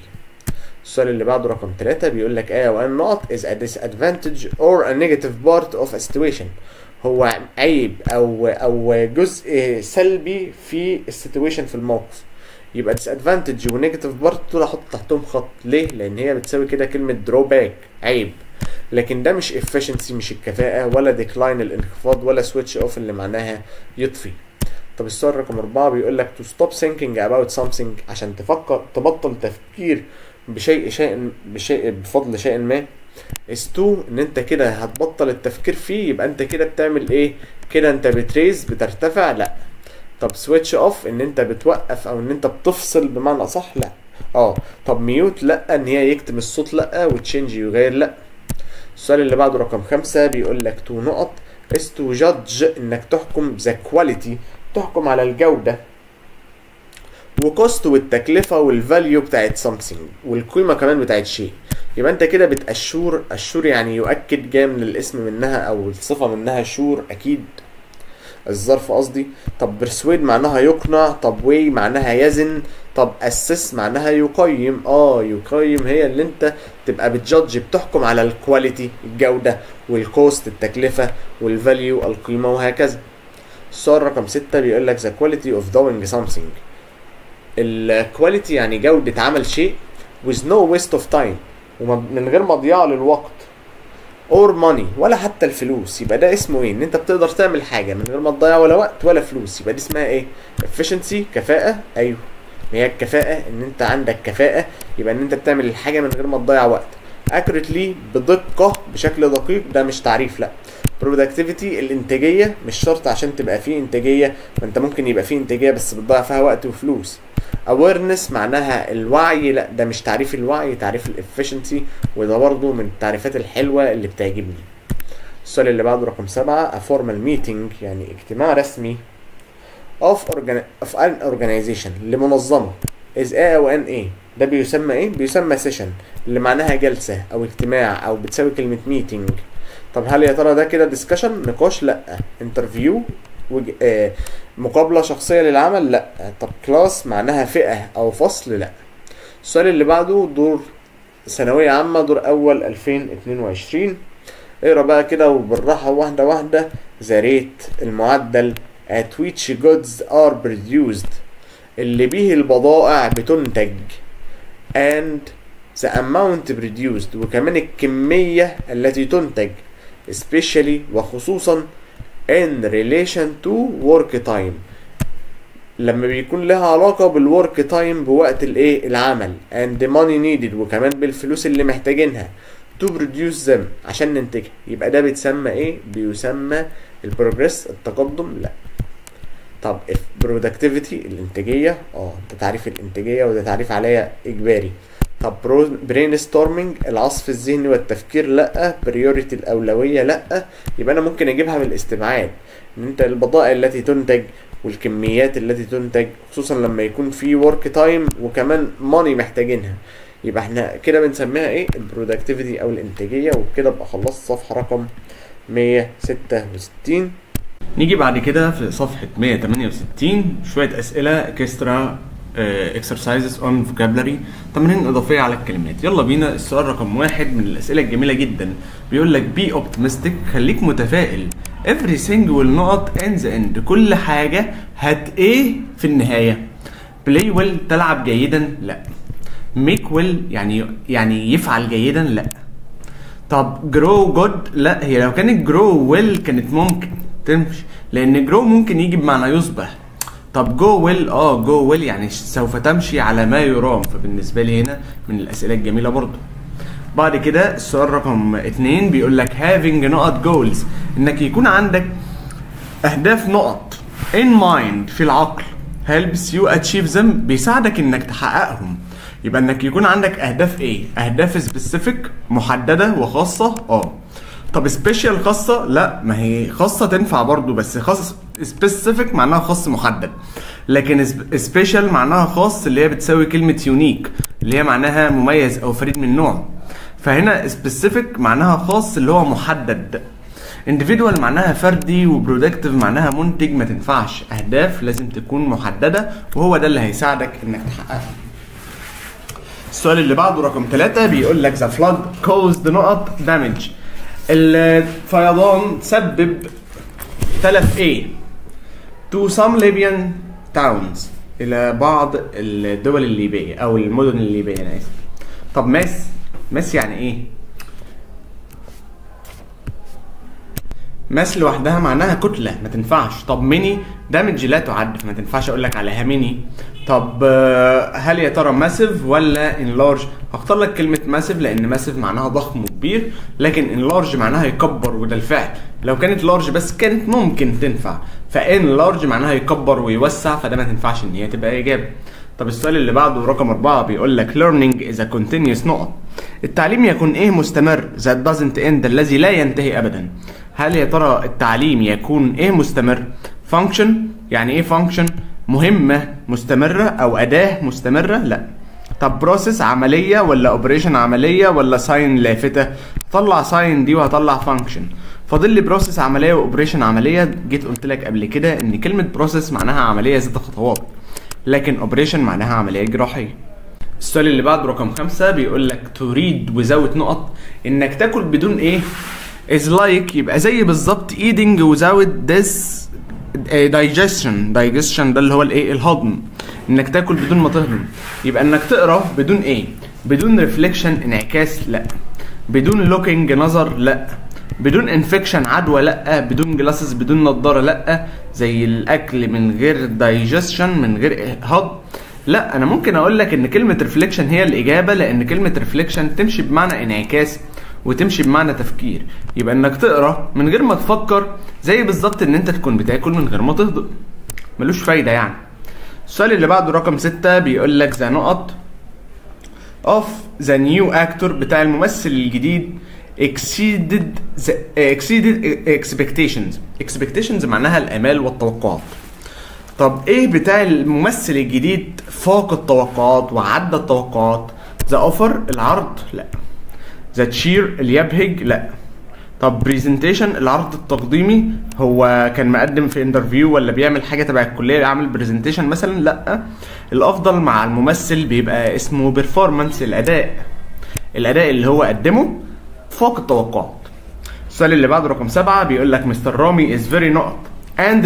السؤال اللي بعده رقم 3 بيقول لك وان نقط is a disadvantage or a negative part of a situation. هو عيب او جزء سلبي في السيتويشن في الموقف، يبقى disadvantage و negative part دول احط تحتهم خط. ليه؟ لان هي بتساوي كده كلمة drawback عيب، لكن ده مش efficiency مش الكفاءة، ولا decline الانخفاض، ولا switch off اللي معناها يطفي. طب السؤال رقم 4 بيقول لك to stop thinking about something عشان تبطل تفكير بشيء بفضل شيء ما. is to ان انت كده هتبطل التفكير فيه، يبقى انت كده بتعمل ايه؟ كده انت بتريز بترتفع لا. طب switch off ان انت بتوقف او ان انت بتفصل بمعنى اصح لا. طب ميوت لا ان هي يكتم الصوت لا، وتشينج يغير لا. السؤال اللي بعده رقم 5 بيقول لك to نقط is to judge انك تحكم the quality تحكم على الجودة، وكوست والتكلفة والفاليو بتاعت something والقيمة كمان بتاعت شيء. يبقى انت كده بتأشور، الشور يعني يؤكد، جاي من الاسم منها او الصفة منها شور اكيد، الظرف قصدي. طب persuade معناها يقنع. طب weigh معناها يزن. طب assess معناها يقيم. يقيم هي اللي انت تبقى بتجادج بتحكم على الكواليتي الجودة، والكوست التكلفة، والفاليو القيمة، وهكذا. السؤال رقم 6 بيقول لك the quality of doing something. الكواليتي يعني جودة عمل شيء with no waste of time ومن غير مضيعة للوقت or money ولا حتى الفلوس. يبقى ده اسمه ايه؟ ان انت بتقدر تعمل حاجة من غير ما تضيع ولا وقت ولا فلوس، يبقى دي اسمها ايه؟ efficiency كفاءة. ايوه هي الكفاءة، ان انت عندك كفاءة يبقى ان انت بتعمل الحاجة من غير ما تضيع وقت. accurately بدقة بشكل دقيق ده مش تعريف لا. productivity الانتاجية مش شرط عشان تبقى فيه انتاجية، ما انت ممكن يبقى فيه انتاجية بس بتضيع فيها وقت وفلوس. awareness معناها الوعي، لا ده مش تعريف الوعي، تعريف الافشنسي، وده برضه من التعريفات الحلوة اللي بتعجبني. السؤال اللي بعده رقم 7 a formal meeting يعني اجتماع رسمي of an organization لمنظمة is a او an a ده بيسمى ايه؟ بيسمى session اللي معناها جلسة او اجتماع او بتساوي كلمة meeting. طب هل يا ترى ده كده discussion نقاش؟ لا. interview مقابلة شخصية للعمل؟ لا. طب كلاس معناها فئة او فصل؟ لا. السؤال اللي بعده دور ثانوية عامة دور اول 2022. اقرا بقى كده وبالراحة واحدة واحدة. the rate المعدل at which goods are produced اللي به البضائع بتنتج and the amount produced وكمان الكمية التي تنتج especially وخصوصا in relation to work time لما بيكون لها علاقة بالwork time بوقت الايه العمل and the money needed وكمان بالفلوس اللي محتاجينها to produce them عشان ننتجها. يبقى ده بيتسمى ايه؟ بيسمى البروجريس التقدم؟ لا. طب productivity الانتاجية ده تعريف الانتاجية وده تعريف عليها اجباري. طب brainstorming العصف الذهني والتفكير؟ لا. priority الاولوية؟ لا. يبقى انا ممكن اجيبها من الاستبعاد ان انت البضائع التي تنتج والكميات التي تنتج خصوصا لما يكون في work time وكمان money محتاجينها. يبقى احنا كده بنسميها ايه؟ البرودكتيفيتي او الانتاجية. وبكده ابقى خلصت صفحة رقم 166. نيجي بعد كده في صفحة 168 شوية أسئلة اكسترا exercises on vocabulary تمارين إضافية على الكلمات. يلا بينا. السؤال رقم 1 من الأسئلة الجميلة جدا بيقول لك be optimistic خليك متفائل everything will not in the end كل حاجة ايه في النهاية. play well تلعب جيدا؟ لا. make well يعني يفعل جيدا؟ لا. طب grow good؟ لا. هي لو كانت grow well كانت ممكن تمشي لان grow ممكن يجي بمعنى يصبح. طب go well go well يعني سوف تمشي على ما يرام، فبالنسبه لي هنا من الاسئله الجميله برضو. بعد كده السؤال رقم 2 بيقول لك having نقط goals انك يكون عندك اهداف نقط in mind في العقل helps you achieve them بيساعدك انك تحققهم. يبقى انك يكون عندك اهداف ايه؟ اهداف specific محدده وخاصه. طب سبيشال خاصة؟ لا. ما هي خاصة تنفع برضو بس خاصة سبيسيفيك معناها خاص محدد، لكن سبيشال معناها خاص اللي هي بتساوي كلمة يونيك اللي هي معناها مميز او فريد من نوعه. فهنا سبيسيفيك معناها خاص اللي هو محدد. individual معناها فردي وبرودكتيف معناها منتج. ما تنفعش. اهداف لازم تكون محددة وهو ده اللي هيساعدك انك تحققها. السؤال اللي بعده رقم 3 بيقول لك the flood caused نقط damage الفيضان سبب تلف ايه to some Libyan towns الى بعض الدول الليبية او المدن الليبية انا اسف. طب ماس يعني ايه؟ ماس لوحدها معناها كتلة ما تنفعش. طب ميني دامج لا تعد فما تنفعش اقول لك عليها ميني. طب هل يا ترى ماسيف ولا انلارج؟ هختار لك كلمة ماسيف لان ماسيف معناها ضخم وكبير، لكن انلارج معناها يكبر وده الفعل. لو كانت لارج بس كانت ممكن تنفع، فان لارج معناها يكبر ويوسع فده ما تنفعش ان هي تبقى اجابة. طب السؤال اللي بعده رقم 4 بيقول لك learning is a continuous نقط التعليم يكون ايه؟ مستمر that doesn't end الذي لا ينتهي ابدا. هل يا ترى التعليم يكون ايه مستمر؟ function يعني ايه function؟ مهمة مستمرة او اداة مستمرة؟ لا. طب بروسيس عملية ولا اوبريشن عملية ولا ساين لافتة؟ طلع ساين دي وهطلع function. فاضل لي بروسيس عملية واوبريشن عملية. جيت قلت لك قبل كده ان كلمة بروسيس معناها عملية ذات خطوات، لكن اوبريشن معناها عملية جراحية. السؤال اللي بعده رقم 5 بيقول لك to read without نقط انك تاكل بدون ايه؟ is like يبقى زي بالظبط eating without this digestion ده اللي هو الايه؟ الهضم. انك تاكل بدون ما تهضم. يبقى انك تقرا بدون ايه؟ بدون reflection انعكاس؟ لا. بدون looking نظر؟ لا. بدون infection عدوى؟ لا. بدون glasses بدون نظارة؟ لا. زي الاكل من غير digestion من غير هضم لا، انا ممكن اقول لك ان كلمه ريفليكشن هي الاجابه، لان كلمه ريفليكشن تمشي بمعنى انعكاس وتمشي بمعنى تفكير. يبقى انك تقرا من غير ما تفكر زي بالظبط ان انت تكون بتاكل من غير ما تهضم، ملوش فايده يعني. السؤال اللي بعده رقم 6 بيقول لك ذا نقط of the new actor بتاع الممثل الجديد exceeded expectations معناها الامال والتوقعات. طب ايه بتاع الممثل الجديد فاق التوقعات وعدى التوقعات؟ ذا اوفر العرض؟ لا. ذا تشير اليبهج؟ لا. طب بريزنتيشن العرض التقديمي، هو كان مقدم في انترفيو ولا بيعمل حاجه تبع الكليه عامل بريزنتيشن مثلا؟ لا. الافضل مع الممثل بيبقى اسمه بيرفورمانس، الاداء اللي هو قدمه فوق التوقعات. السؤال اللي بعده رقم 7 بيقول لك مستر رامي is very not and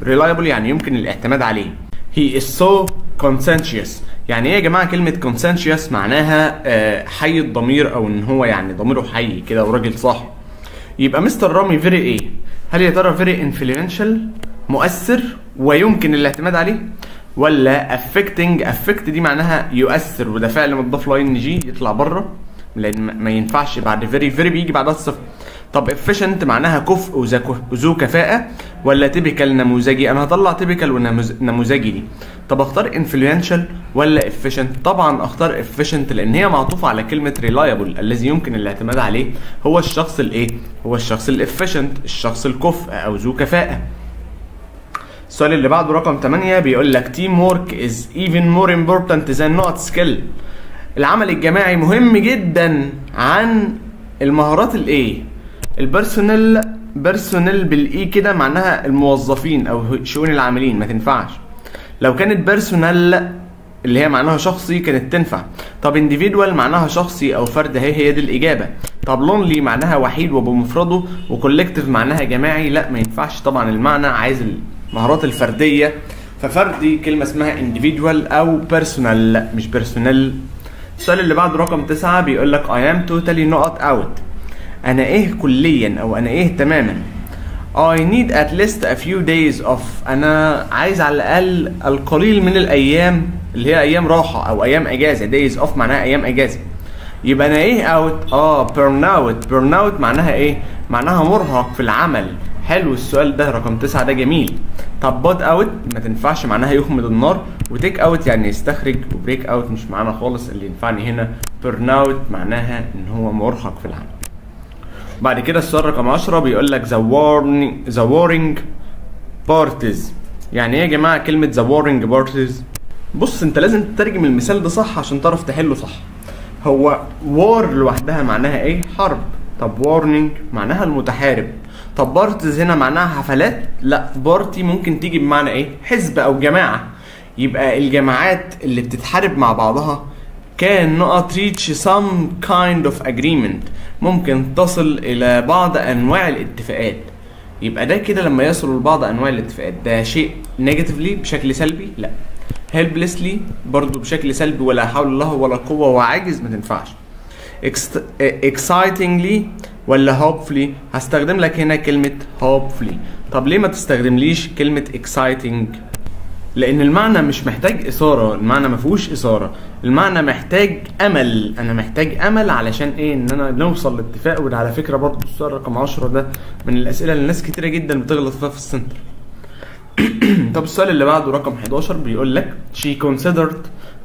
reliable يعني يمكن الاعتماد عليه. he is so conscientious يعني ايه يا جماعه كلمه conscientious؟ معناها حي الضمير، او ان هو يعني ضميره حي كده وراجل صح. يبقى مستر رامي very ايه؟ هل يا ترى very influential مؤثر ويمكن الاعتماد عليه، ولا affect دي معناها يؤثر وده فعل مضاف له ان جي يطلع بره لان ما ينفعش بعد very بيجي بعدها الصفر. طب efficient معناها كفء وذو كفاءة، ولا typical نموذجي؟ انا هطلع typical ونموذجي دي. طب اختار influential ولا efficient؟ طبعا اختار efficient لان هي معطوفة على كلمة reliable الذي يمكن الاعتماد عليه هو الشخص الايه؟ هو الشخص الefficient، الشخص الكفء او ذو كفاءة. السؤال اللي بعده رقم 8 بيقول لك teamwork is even more important than not skill. العمل الجماعي مهم جدا عن المهارات الايه؟ البيرسونال بالاي كده معناها الموظفين او شؤون العاملين، ما تنفعش. لو كانت بيرسونال اللي هي معناها شخصي كانت تنفع. طب individual معناها شخصي او فرد، هي دي الاجابه. طب lonely معناها وحيد وبمفرده، وكولكتيف معناها جماعي، لا ما ينفعش طبعا، المعنى عايز المهارات الفرديه، ففردي كلمه اسمها individual او personal مش personal. السؤال اللي بعده رقم 9 بيقول لك I am totally not out. انا ايه كليا او انا ايه تماما؟ I need at least a few days off. انا عايز على الاقل القليل من الايام اللي هي ايام راحه او ايام اجازه. days off معناها ايام اجازه. يبقى انا ايه out؟ burn out معناها ايه؟ معناها مرهق في العمل. حلو السؤال ده رقم 9 ده جميل. طب بوت اوت ما تنفعش معناها يخمد النار، وتيك اوت يعني يستخرج، وبريك اوت مش معانا خالص. اللي ينفعني هنا بيرن اوت معناها ان هو مرهق في العمل. بعد كده السؤال رقم 10 بيقول لك the warring parties. يعني ايه يا جماعه كلمه the warring parties؟ بص انت لازم تترجم المثال ده صح عشان تعرف تحله صح. هو war لوحدها معناها ايه؟ حرب. طب warning معناها المتحارب. طب بارتيز هنا معناها حفلات؟ لا، بارتي ممكن تيجي بمعنى ايه؟ حزب او جماعه. يبقى الجماعات اللي بتتحارب مع بعضها كان not reach some kind of agreement، ممكن تصل الى بعض انواع الاتفاقات. يبقى ده كده لما يصلوا لبعض انواع الاتفاقات ده شيء negatively بشكل سلبي؟ لا. helplessly برضو بشكل سلبي، ولا حول الله ولا قوه وعاجز، ما تنفعش. excitingly ولا hopefully؟ هستخدم لك هنا كلمه hopefully. طب ليه ما تستخدمليش كلمه exciting؟ لان المعنى مش محتاج اثاره، المعنى ما فيهوش اثاره، المعنى محتاج امل. انا محتاج امل علشان ايه؟ ان انا نوصل لاتفاق. وده على فكره برضه السؤال رقم 10 ده من الاسئله اللي ناس كتيره جدا بتغلط فيها في السنتر. طب السؤال اللي بعده رقم 11 بيقول لك she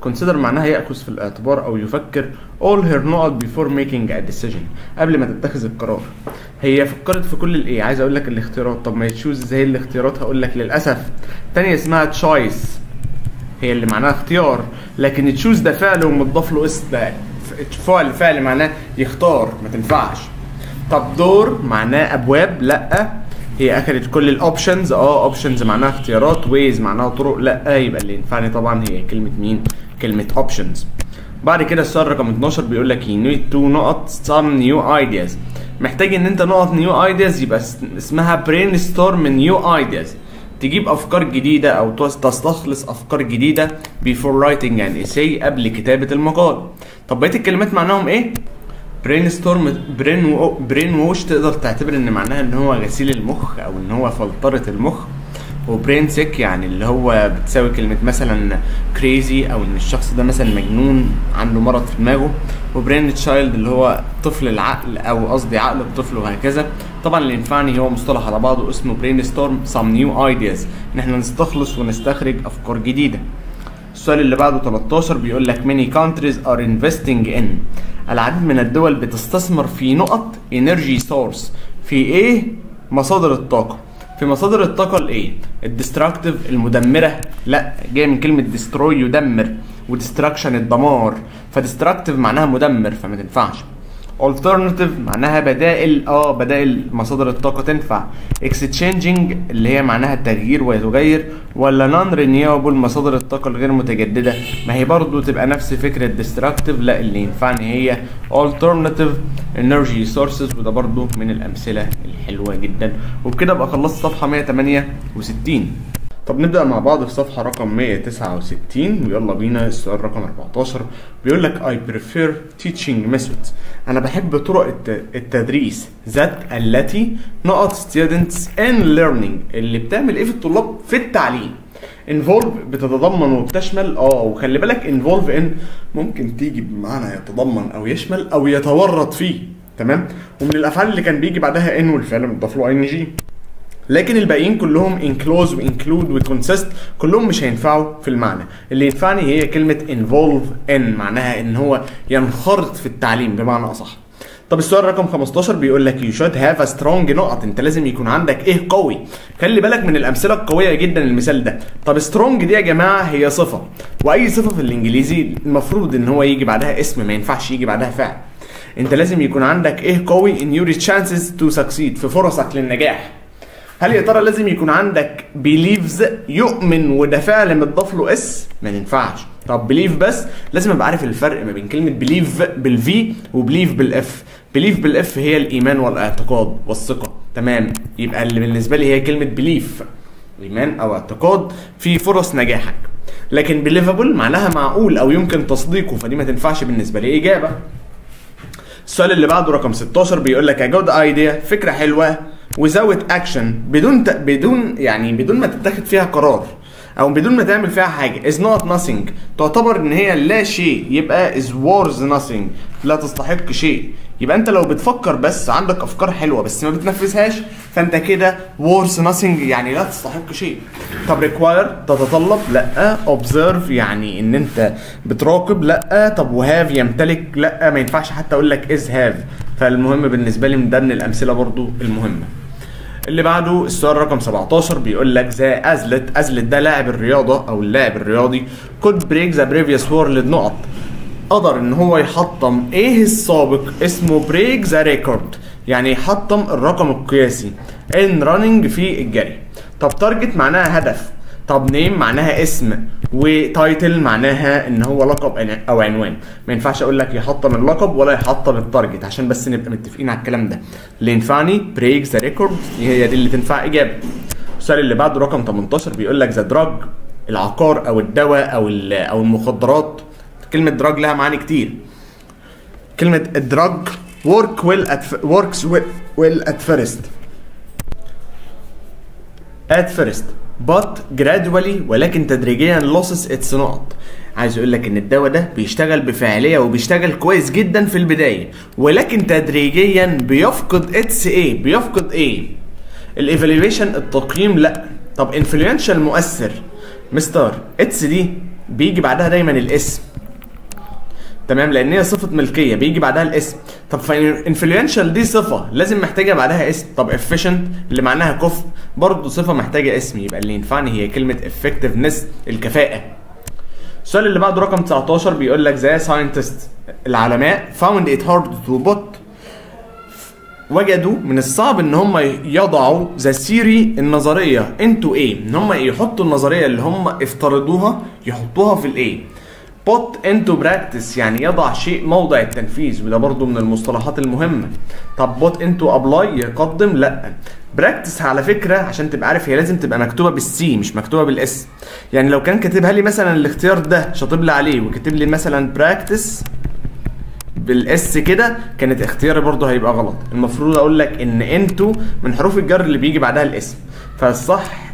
consider معناها يأخذ في الاعتبار او يفكر all her not before making a decision قبل ما تتخذ القرار. هي فكرت في كل الايه؟ عايز اقول لك الاختيارات. طب ما تشوز زي الاختيارات هقول لك للاسف تانية اسمها choice هي اللي معناها اختيار، لكن تشوز ده فعل ومضاف له اسم، ده فعل معناه يختار، ما تنفعش. طب دور معناه ابواب؟ لا. هي اخدت كل الاوبشنز. اوبشنز معناها اختيارات، ويز معناها طرق، لا. يبقى اللي ينفعني طبعا هي كلمه مين؟ كلمه اوبشنز. بعد كده السؤال رقم 12 بيقول لك you need to نقط some new ideas. محتاج ان انت نقط new ideas، يبقى اسمها brainstorm new ideas. تجيب افكار جديده او تستخلص افكار جديده before writing an essay قبل كتابه المقال. طب بقيه الكلمات معناهم ايه؟ برين ووش تقدر تعتبر ان معناها ان هو غسيل المخ او ان هو فلترة المخ. وبرين سيك يعني اللي هو بتساوي كلمة مثلا كريزي او ان الشخص ده مثلا مجنون عنده مرض في دماغه. وبرين تشايلد اللي هو طفل العقل او قصدي عقل الطفل وهكذا. طبعا اللي ينفعني هو مصطلح على بعضه اسمه برين ستورم some new ideas ان احنا نستخلص ونستخرج افكار جديدة. السؤال اللي بعده 13 بيقول لك many countries are investing in العديد من الدول بتستثمر في نقط energy source في ايه؟ مصادر الطاقة. في مصادر الطاقة الايه؟ الديستراكتيف المدمرة، لا جاي من كلمة ديستروي يدمر، وديستراكشن الدمار، فديستراكتيف معناها مدمر فما تنفعش. alternative معناها بدائل، بدائل مصادر الطاقة تنفع. exchanging اللي هي معناها التغيير ويتغير، ولا non renewable مصادر الطاقة الغير متجددة، ما هي برضو تبقى نفس فكرة destructive، لا اللي ينفعني هي alternative energy sources، وده برضو من الأمثلة الحلوة جدا. وبكده ابقى خلصت صفحة 168. طب نبدأ مع بعض في صفحة رقم 169 ويلا بينا. السؤال رقم 14 بيقول لك I prefer teaching methods أنا بحب طرق التدريس التي نقط students in learning اللي بتعمل إيه في الطلاب في التعليم. involve بتتضمن وبتشمل وخلي بالك involve in ممكن تيجي بمعنى يتضمن أو يشمل أو يتورط فيه، تمام. ومن الأفعال اللي كان بيجي بعدها in والفعل مضاف له ing، لكن الباقيين كلهم inclose وinclude وconsist كلهم مش هينفعوا في المعنى. اللي ينفعني هي كلمة involve in معناها ان هو ينخرط في التعليم بمعنى اصح. طب السؤال رقم 15 بيقول لك you should have a strong نقط انت لازم يكون عندك ايه قوي. خلي بالك من الامثله القويه جدا المثال ده. طب strong دي يا جماعه هي صفه، واي صفه في الانجليزي المفروض ان هو يجي بعدها اسم، ما ينفعش يجي بعدها فعل. انت لازم يكون عندك ايه قوي in your chances to succeed في فرصك للنجاح. هل يا ترى لازم يكون عندك believes يؤمن وده فعل متضاف له اس؟ ما ينفعش. طب believe بس لازم ابقى عارف الفرق ما بين كلمه believe بالفي وبليف بالاف. believe بالاف هي الايمان والاعتقاد والثقه، تمام. يبقى اللي بالنسبه لي هي كلمه belief ايمان او اعتقاد في فرص نجاحك. لكن believable معناها معقول او يمكن تصديقه، فدي ما تنفعش بالنسبه لي اجابه. السؤال اللي بعده رقم 16 بيقول لك a good idea فكره حلوه without action بدون ما تتخذ فيها قرار او بدون ما تعمل فيها حاجه is not nothing تعتبر ان هي لا شيء، يبقى is worth nothing لا تستحق شيء. يبقى انت لو بتفكر بس عندك افكار حلوه بس ما بتنفذهاش فانت كده worth nothing يعني لا تستحق شيء. طب require تتطلب، لا. observe يعني ان انت بتراقب، لا. طب وهاف يمتلك، لا ما ينفعش حتى اقول لك is have. فالمهم بالنسبه لي من ده من الامثله برضو المهمه. اللي بعده السؤال رقم 17 بيقول لك ذا ازلت ده لاعب الرياضه او اللاعب الرياضي could break the previous world نقط قدر ان هو يحطم ايه السابق اسمه break the record يعني يحطم الرقم القياسي in running في الجري. طب تارجت معناها هدف، طب نيم معناها اسم، وتايتل معناها ان هو لقب او عنوان. ما ينفعش اقول لك يحطم اللقب ولا يحطم التارجت عشان بس نبقى متفقين على الكلام ده. اللي ينفعني بريك ذا ريكورد هي دي اللي تنفع اجابه. السؤال اللي بعده رقم 18 بيقول لك ذا دراج العقار او الدواء او المخدرات. كلمه دراج لها معاني كتير. كلمه الدراج works well at first but gradually ولكن تدريجيا losses its نقط. عايز اقول لك ان الدواء ده بيشتغل بفاعليه وبيشتغل كويس جدا في البدايه ولكن تدريجيا بيفقد اتس ايه؟ بيفقد ايه؟ الايفالويشن التقييم، لا. طب انفلونشال مؤثر مستر اتس دي بيجي بعدها دايما الاسم، تمام، لان هي صفه ملكيه بيجي بعدها الاسم. طب فانفلونشال دي صفه لازم محتاجه بعدها اسم. طب efficient اللي معناها كفء برضه صفه محتاجه اسم، يبقى اللي ينفعني هي كلمه effectiveness الكفاءه. السؤال اللي بعده رقم 19 بيقول لك ذا ساينتست العلماء found it hard to put وجدوا من الصعب ان هم يضعوا ذا ثيوري النظريه انتو ايه، ان هم يحطوا النظريه اللي هم افترضوها يحطوها في الايه. put into practice يعني يضع شيء موضع التنفيذ، وده برضو من المصطلحات المهمة. طب put into apply يقدم، لا. practice على فكرة عشان تبقى عارف هي لازم تبقى مكتوبة بالسي مش مكتوبة بالاس. يعني لو كان كاتبها لي مثلا الاختيار ده شاطب لي عليه وكاتب لي مثلا practice بالاس كده كانت اختياري برضو هيبقى غلط. المفروض اقول لك ان into من حروف الجر اللي بيجي بعدها الاسم، فالصح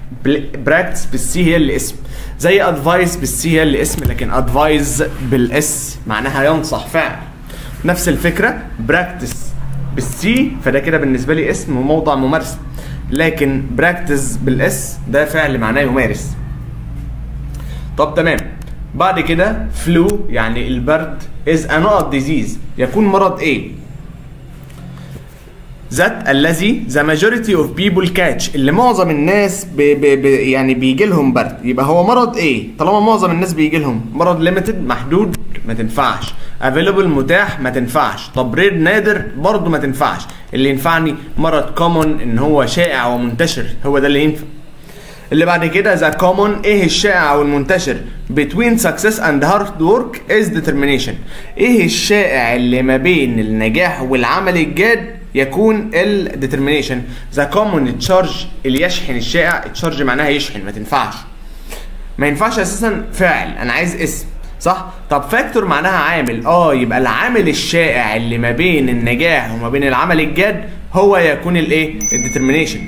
براكتس بالسي هي اللي اسم، زي ادفايس بالسي هي اللي اسم، لكن ادفايز بالاس معناها ينصح فعل. نفس الفكره براكتس بالسي فده كده بالنسبه لي اسم وموضع ممارسه، لكن براكتس بالاس ده فعل معناه يمارس. طب تمام. بعد كده فلو يعني البرد is a not disease يكون مرض ايه؟ ذات الذي the majority of people catch اللي معظم الناس يعني بيجي لهم برد، يبقى هو مرض ايه؟ طالما معظم الناس بيجي لهم مرض limited محدود ما تنفعش، available متاح ما تنفعش، طب rare نادر برضه ما تنفعش، اللي ينفعني مرض common ان هو شائع ومنتشر هو ده اللي ينفع. اللي بعد كده ذا common ايه الشائع والمنتشر between success and hard work is determination ايه الشائع اللي ما بين النجاح والعمل الجاد يكون ال determination. ذا common charge اللي يشحن الشائع، التشارج معناها يشحن ما تنفعش، ما ينفعش اساسا فعل، انا عايز اسم صح. طب فاكتور معناها عامل، يبقى العامل الشائع اللي ما بين النجاح وما بين العمل الجاد هو يكون الايه الديترمينيشن.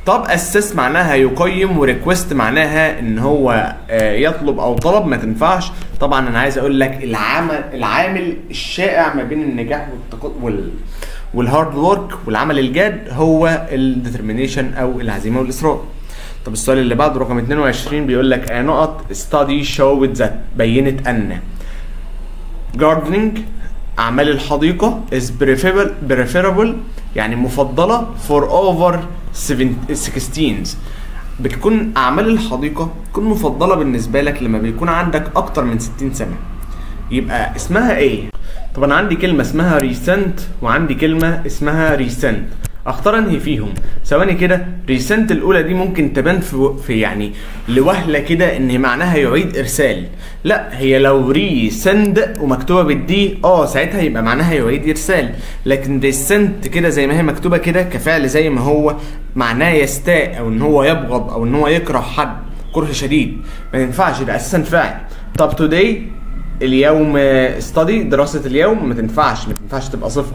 طب اسس معناها يقيم، وريكوست معناها ان هو يطلب او طلب ما تنفعش. طبعا انا عايز اقول لك العامل الشائع ما بين النجاح والهارد ورك والعمل الجاد هو الديترمينيشن او العزيمه والاصرار. طب السؤال اللي بعده رقم 22 بيقول لك نقط study showed that بينت ان gardening اعمال الحديقه is preferable يعني مفضله for over 16 بتكون اعمال الحديقه تكون مفضله بالنسبه لك لما بيكون عندك اكتر من 60 سنه. يبقى اسمها ايه؟ طب انا عندي كلمه اسمها recent وعندي كلمه اسمها recent، اختار انهي فيهم؟ ثواني كده. ريسنت الاولى دي ممكن تبان في يعني لوهله كده ان معناها يعيد ارسال، لا هي لو ريسند ومكتوبه بالدي ساعتها يبقى معناها يعيد ارسال، لكن ريسنت كده زي ما هي مكتوبه كده كفعل زي ما هو معناه يستاء او ان هو يبغض او ان هو يكره حد كره شديد، ما ينفعش ده اساسا فاعل. طب توداي اليوم ستادي دراسه اليوم ما تنفعش تبقى صفه.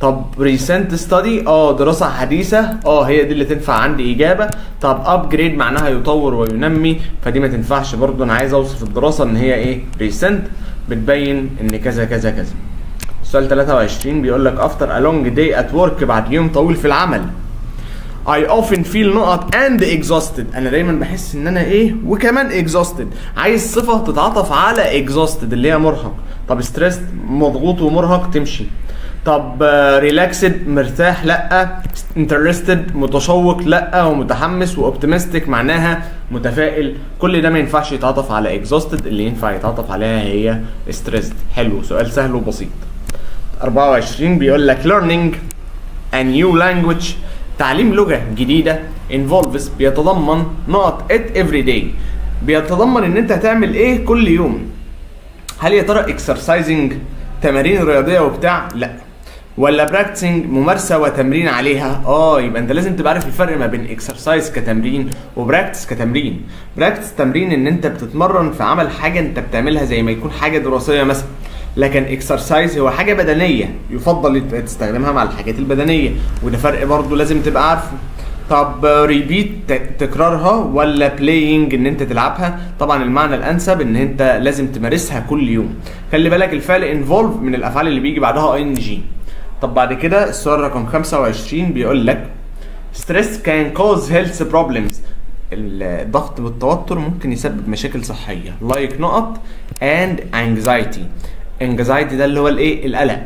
طب ريسنت ستادي دراسه حديثه هي دي اللي تنفع عندي اجابه. طب ابجريد معناها يطور وينمي فدي ما تنفعش برضو، انا عايز اوصف الدراسه ان هي ايه ريسنت بتبين ان كذا كذا كذا. السؤال 23 بيقول لك after a long day at work بعد يوم طويل في العمل I often feel نقط and exhausted انا دايما بحس ان انا ايه وكمان exhausted، عايز صفه تتعاطف على exhausted اللي هي مرهق. طب stressed مضغوط ومرهق تمشي. طب ريلاكسد مرتاح لا، انترستد متشوق لا، ومتحمس واوبتيمستيك معناها متفائل، كل ده ما ينفعش يتعاطف على اكزوستد، اللي ينفع يتعاطف عليها هي ستريسد. حلو، سؤال سهل وبسيط. 24 بيقول لك learning a new language تعليم لغة جديدة involves بيتضمن نقط it every day بيتضمن ان انت هتعمل ايه كل يوم. هل يا ترى exercising تمارين رياضية وبتاع؟ لا. ولا براكتسنج ممارسه وتمرين عليها؟ يبقى انت لازم تبقى عارف الفرق ما بين اكسرسايز كتمرين وبراكتس كتمرين. براكتس تمرين ان انت بتتمرن في عمل حاجه انت بتعملها زي ما يكون حاجه دراسيه مثلا، لكن اكسرسايز هو حاجه بدنيه يفضل تستخدمها مع الحاجات البدنيه، وده فرق برضو لازم تبقى عارفه. طب ريبيت تكرارها ولا بلاينج ان انت تلعبها؟ طبعا المعنى الانسب ان انت لازم تمارسها كل يوم. خلي بالك الفعل انفولف من الافعال اللي بيجي بعدها ING. طب بعد كده السؤال رقم 25 بيقول لك stress can cause health problems الضغط والتوتر ممكن يسبب مشاكل صحيه like نقط and anxiety ده اللي هو الايه القلق.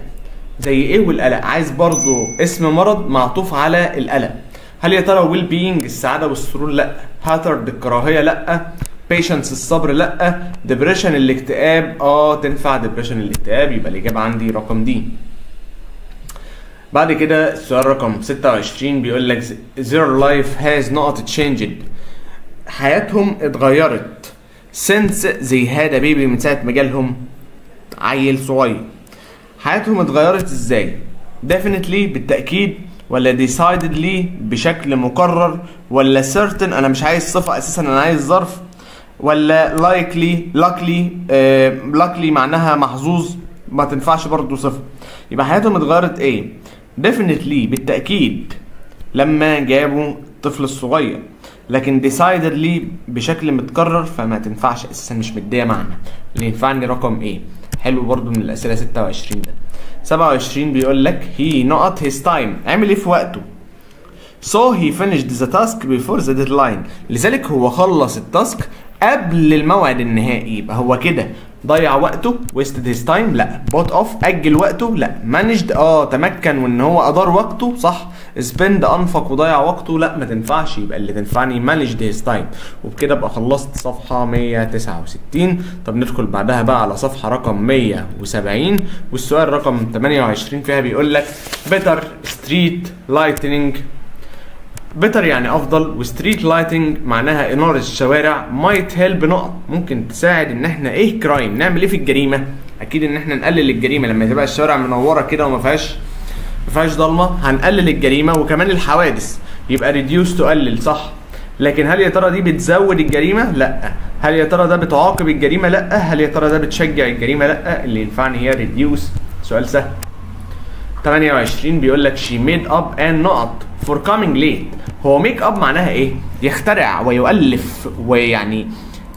زي ايه والقلق؟ عايز برضو اسم مرض معطوف على القلق. هل يا ترى ويل بينج السعاده والسرور؟ لا. هاترد الكراهيه؟ لا. بيشنس الصبر؟ لا. ديبريشن الاكتئاب؟ تنفع ديبريشن الاكتئاب، يبقى الاجابه عندي رقم دي. بعد كده السؤال رقم 26 بيقول لك their life has not changed حياتهم اتغيرت since they had a baby من ساعه ما جالهم عيل صغير. حياتهم اتغيرت ازاي؟ definitely بالتاكيد، ولا decidedly بشكل مقرر، ولا certain انا مش عايز صفه اساسا انا عايز ظرف، ولا luckily معناها محظوظ ما تنفعش برضو صفه. يبقى حياتهم اتغيرت ايه؟ definitely بالتاكيد لما جابوا الطفل الصغير. لكن decidedly بشكل متكرر فما تنفعش اساسا، مش مديه معنى. اللي ينفعني رقم ايه. حلو برضو من الاسئله 26 ده. 27 بيقول لك he not his time، عمل ايه في وقته. so he finished the task before the deadline، لذلك هو خلص التاسك قبل الموعد النهائي. يبقى هو كده ضيع وقته wasted his time، لا. bought off اجل وقته، لا. managed تمكن وان هو ادار وقته، صح. spend انفق وضيع وقته، لا ما تنفعش. يبقى اللي تنفعني managed his time. وبكده ابقى خلصت صفحه 169. طب ندخل بعدها بقى على صفحه رقم 170، والسؤال رقم 28 فيها بيقول لك better street lighting. better يعني افضل، وستريت لايتنج معناها اناره الشوارع. might help نقط، ممكن تساعد ان احنا ايه كرايم، نعمل ايه في الجريمه. اكيد ان احنا نقلل الجريمه لما تبقى الشوارع منوره كده وما فيهاش ضلمه، هنقلل الجريمه وكمان الحوادث. يبقى ريديوس تقلل، صح. لكن هل يا ترى دي بتزود الجريمه؟ لا. هل يا ترى ده بتعاقب الجريمه؟ لا. هل يا ترى ده بتشجع الجريمه؟ لا. اللي ينفعني هي ريديوس. سؤال سهل. 28 بيقول لك she made up and نقط for coming late. هو ميك اب معناها ايه؟ يخترع ويؤلف ويعني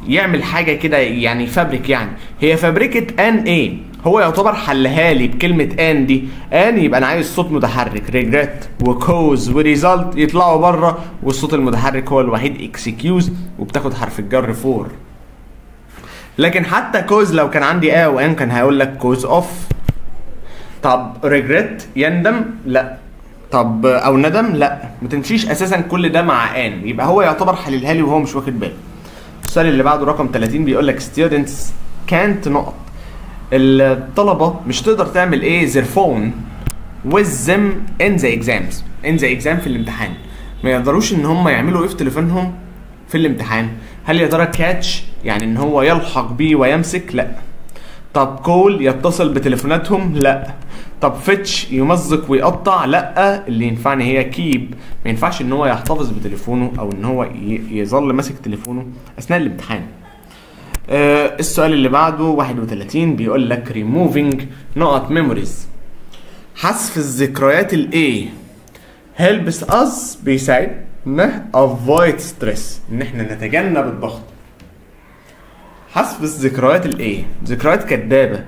يعمل حاجه كده، يعني فابريك. يعني هي فابريكة ان ايه؟ هو يعتبر حلها لي بكلمه ان دي. ان يبقى انا عايز صوت متحرك، ريجريت وكوز وريزلت يطلعوا بره، والصوت المتحرك هو الوحيد اكسكيوز، وبتاخد حرف الجر فور. لكن حتى كوز لو كان عندي وان كان هيقول لك كوز اوف. طب ريجريت يندم؟ لا. طب او ندم؟ لا. ما تمشيش اساسا كل ده مع ان، يبقى هو يعتبر حللها لي وهو مش واخد باله. السؤال اللي بعده رقم 30 بيقول لك students can't نقط. الطلبه مش تقدر تعمل ايه their phone with them in the exams. in the exam في الامتحان، ما يقدروش ان هم يعملوا ايه في تليفونهم في الامتحان. هل يا ترى كاتش يعني ان هو يلحق بيه ويمسك؟ لا. طب كول يتصل بتليفوناتهم؟ لا. طب فيتش يمزق ويقطع؟ لا. اللي ينفعني هي كيب، ما ينفعش ان هو يحتفظ بتليفونه او ان هو يظل ماسك تليفونه اثناء الامتحان. السؤال اللي بعده 31 بيقول لك removing نقط memories. حذف الذكريات الايه helps us بيساعدنا avoid stress، ان احنا نتجنب الضغط. حذف الذكريات الايه؟ ذكريات كدابه،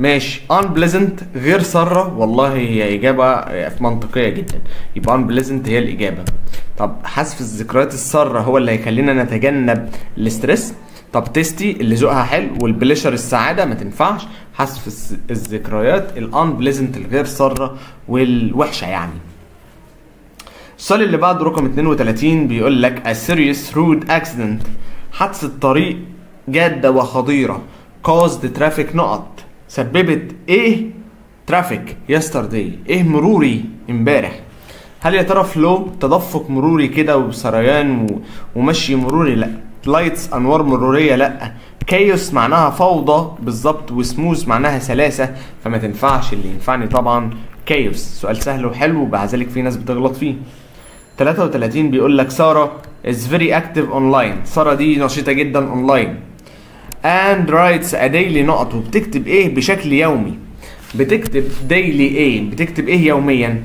ماشي. unpleasant غير ساره، والله هي اجابه منطقيه جدا، يبقى unpleasant هي الاجابه. طب حذف الذكريات الساره هو اللي هيخلينا نتجنب الاسترس. طب تيستي اللي ذوقها حلو، والبليشر السعاده، ما تنفعش. حذف الذكريات الانبليزنت الغير ساره والوحشه يعني. السؤال اللي بعده رقم 32 بيقول لك a serious road accident. حادثه طريق جاده وخطيره caused traffic نقط، سببت ايه ترافيك yesterday، ايه مروري امبارح. هل يا ترى فلو تدفق مروري كده وسريان ومشي مروري؟ لا. لايتس انوار مروريه؟ لا. كايوس معناها فوضى بالظبط، وسموث معناها سلاسه، فما تنفعش. اللي ينفعني طبعا كايوس. سؤال سهل وحلو ومع ذلك في ناس بتغلط فيه. 33 بيقول لك ساره is very active online. ساره دي نشيطه جدا اونلاين. and writes a daily نقط، وبتكتب ايه بشكل يومي. بتكتب daily ايه؟ بتكتب ايه يوميا؟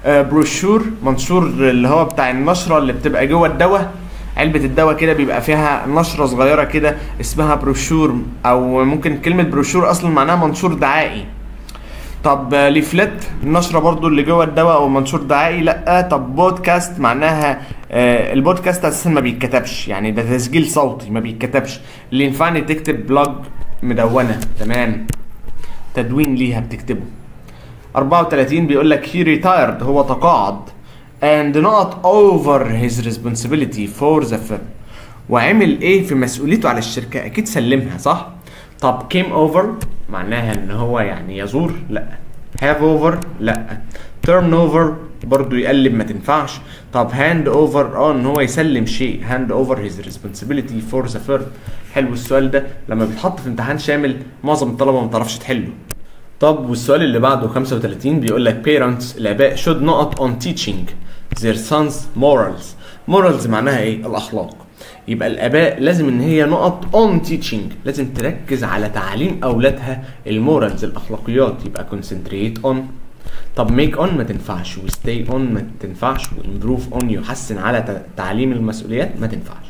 بروشور، منشور اللي هو بتاع النشره اللي بتبقى جوه الدواء. علبه الدواء كده بيبقى فيها نشره صغيره كده اسمها بروشور، او ممكن كلمه بروشور اصلا معناها منشور دعائي. طب ليفلت، النشره برضو اللي جوه الدواء او منشور دعائي؟ لا. طب بودكاست معناها البودكاست اساسا ما بيتكتبش، يعني ده تسجيل صوتي ما بيتكتبش. اللي ينفعني تكتب بلوج مدونه، تمام، تدوين ليها بتكتبه. 34 بيقول لك he retired هو تقاعد and not over his responsibility for the firm، وعمل ايه في مسؤوليته على الشركه؟ اكيد سلمها، صح. طب came over معناها ان هو يعني يزور؟ لا. have over؟ لا. turn over برضو يقلب، ما تنفعش. طب hand over ان هو يسلم شيء، hand over his responsibility for the firm. حلو السؤال ده، لما بيتحط في امتحان شامل معظم الطلبه ما بتعرفش تحله. طب والسؤال اللي بعده 35 بيقول لك parents الاباء should not on teaching their sons morals. morals معناها ايه؟ الاخلاق. يبقى الاباء لازم ان هي نقط on teaching، لازم تركز على تعليم اولادها المورالز الاخلاقيات، يبقى concentrate on. طب ميك اون ما تنفعش، وستي اون ما تنفعش، وامبروف اون يحسن على تعليم المسؤوليات ما تنفعش.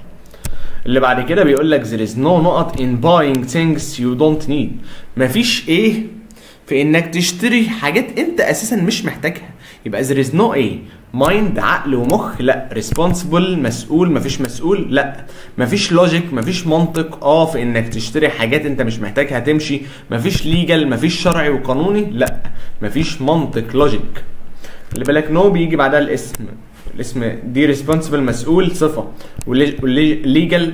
اللي بعد كده بيقول لك there is no نقط in buying things you don't need. مفيش ايه في انك تشتري حاجات انت اساسا مش محتاجها. يبقى there is no ايه mind عقل ومخ، لا responsible مسؤول، مفيش مسؤول، لا مفيش logic مفيش منطق في انك تشتري حاجات انت مش محتاجها تمشي، مفيش legal مفيش شرعي وقانوني، لا مفيش منطق logic. اللي بالك نو بيجي بعدها الاسم دي responsible مسؤول صفة، والليجل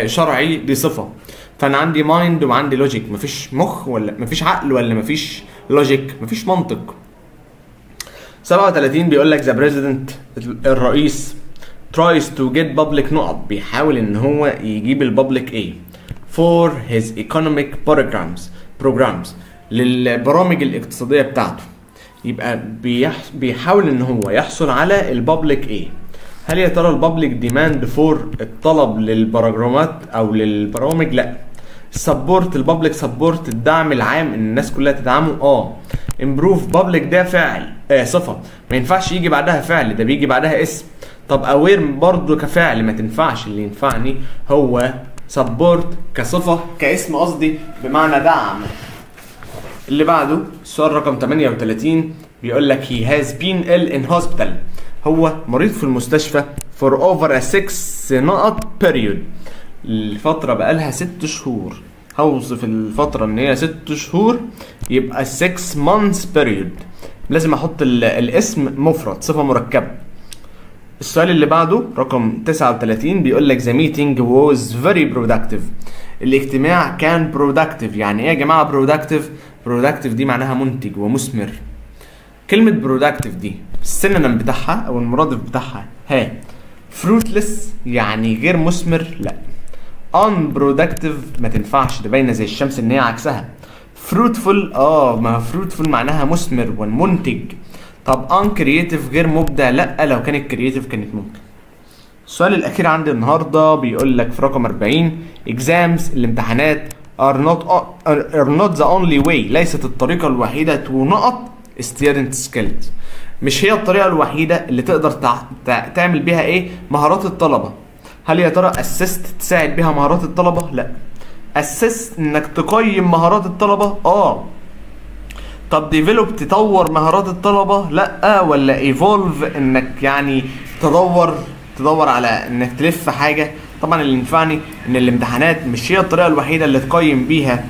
شرعي دي صفة. فانا عندي مايند وعندي لوجيك، مفيش مخ ولا مفيش عقل ولا مفيش لوجيك، مفيش منطق. 37 بيقول لك the president الرئيس tries to get public نقط، بيحاول ان هو يجيب البابليك ايه for his economic programs للبرامج الاقتصادية بتاعته. يبقى بيحاول ان هو يحصل على البابليك ايه. هل يا ترى البابليك ديماند فور الطلب للبرامجات او للبرامج؟ لا. سبورت البابليك سبورت الدعم العام ان الناس كلها تدعمه. امبروف بابليك ده فعل صفه، ما ينفعش يجي بعدها فعل، ده بيجي بعدها اسم. طب اوير برضه كفعل ما تنفعش، اللي ينفعني هو سبورت كصفه كاسم قصدي بمعنى دعم. اللي بعده السؤال رقم 38 بيقول لك he has been ill in hospital، هو مريض في المستشفى for over a 6 نقط period، الفترة بقالها 6 شهور. هوصف الفترة ان هي 6 شهور، يبقى 6 months period. لازم احط الاسم مفرد صفة مركبة. السؤال اللي بعده رقم 39 بيقول لك the meeting was very productive، الاجتماع كان productive. يعني ايه يا جماعة productive؟ productive دي معناها منتج ومثمر. كلمة productive دي السينونيم بتاعها او المرادف بتاعها fruitless يعني غير مثمر، لا. unproductive ما تنفعش، ده باينه زي الشمس ان هي عكسها. fruitful ما fruitful معناها مثمر ومنتج. طب uncreative غير مبدع، لا لو كانت creative كانت ممكن. السؤال الاخير عندي النهارده بيقول لك في رقم 40 exams الامتحانات are not the only way، ليست الطريقه الوحيده to نقط student skills، مش هي الطريقه الوحيده اللي تقدر تعمل بيها ايه مهارات الطلبه. هل يا ترى اسست تساعد بيها مهارات الطلبه؟ لا. اسست انك تقيم مهارات الطلبه؟ طب ديفلوب تطور مهارات الطلبه؟ لا. ولا ايفولف انك يعني تدور على انك تلف حاجه؟ طبعا اللي ينفعني ان الامتحانات مش هي الطريقه الوحيده اللي تقيم بيها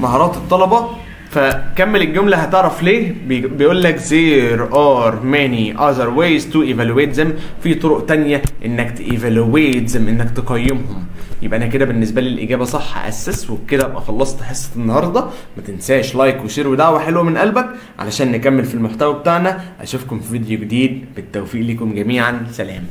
مهارات الطلبه. فكمل الجملة هتعرف ليه. بيقول لك there are many other ways to evaluate them، في طرق تانية انك evaluate them انك تقيمهم. يبقى انا كده بالنسبة لي الاجابة صح اسس. وبكده ابقى خلصت حصة النهاردة. ما تنساش لايك وشير ودعوة حلوة من قلبك علشان نكمل في المحتوى بتاعنا. اشوفكم في فيديو جديد، بالتوفيق لكم جميعا، سلام.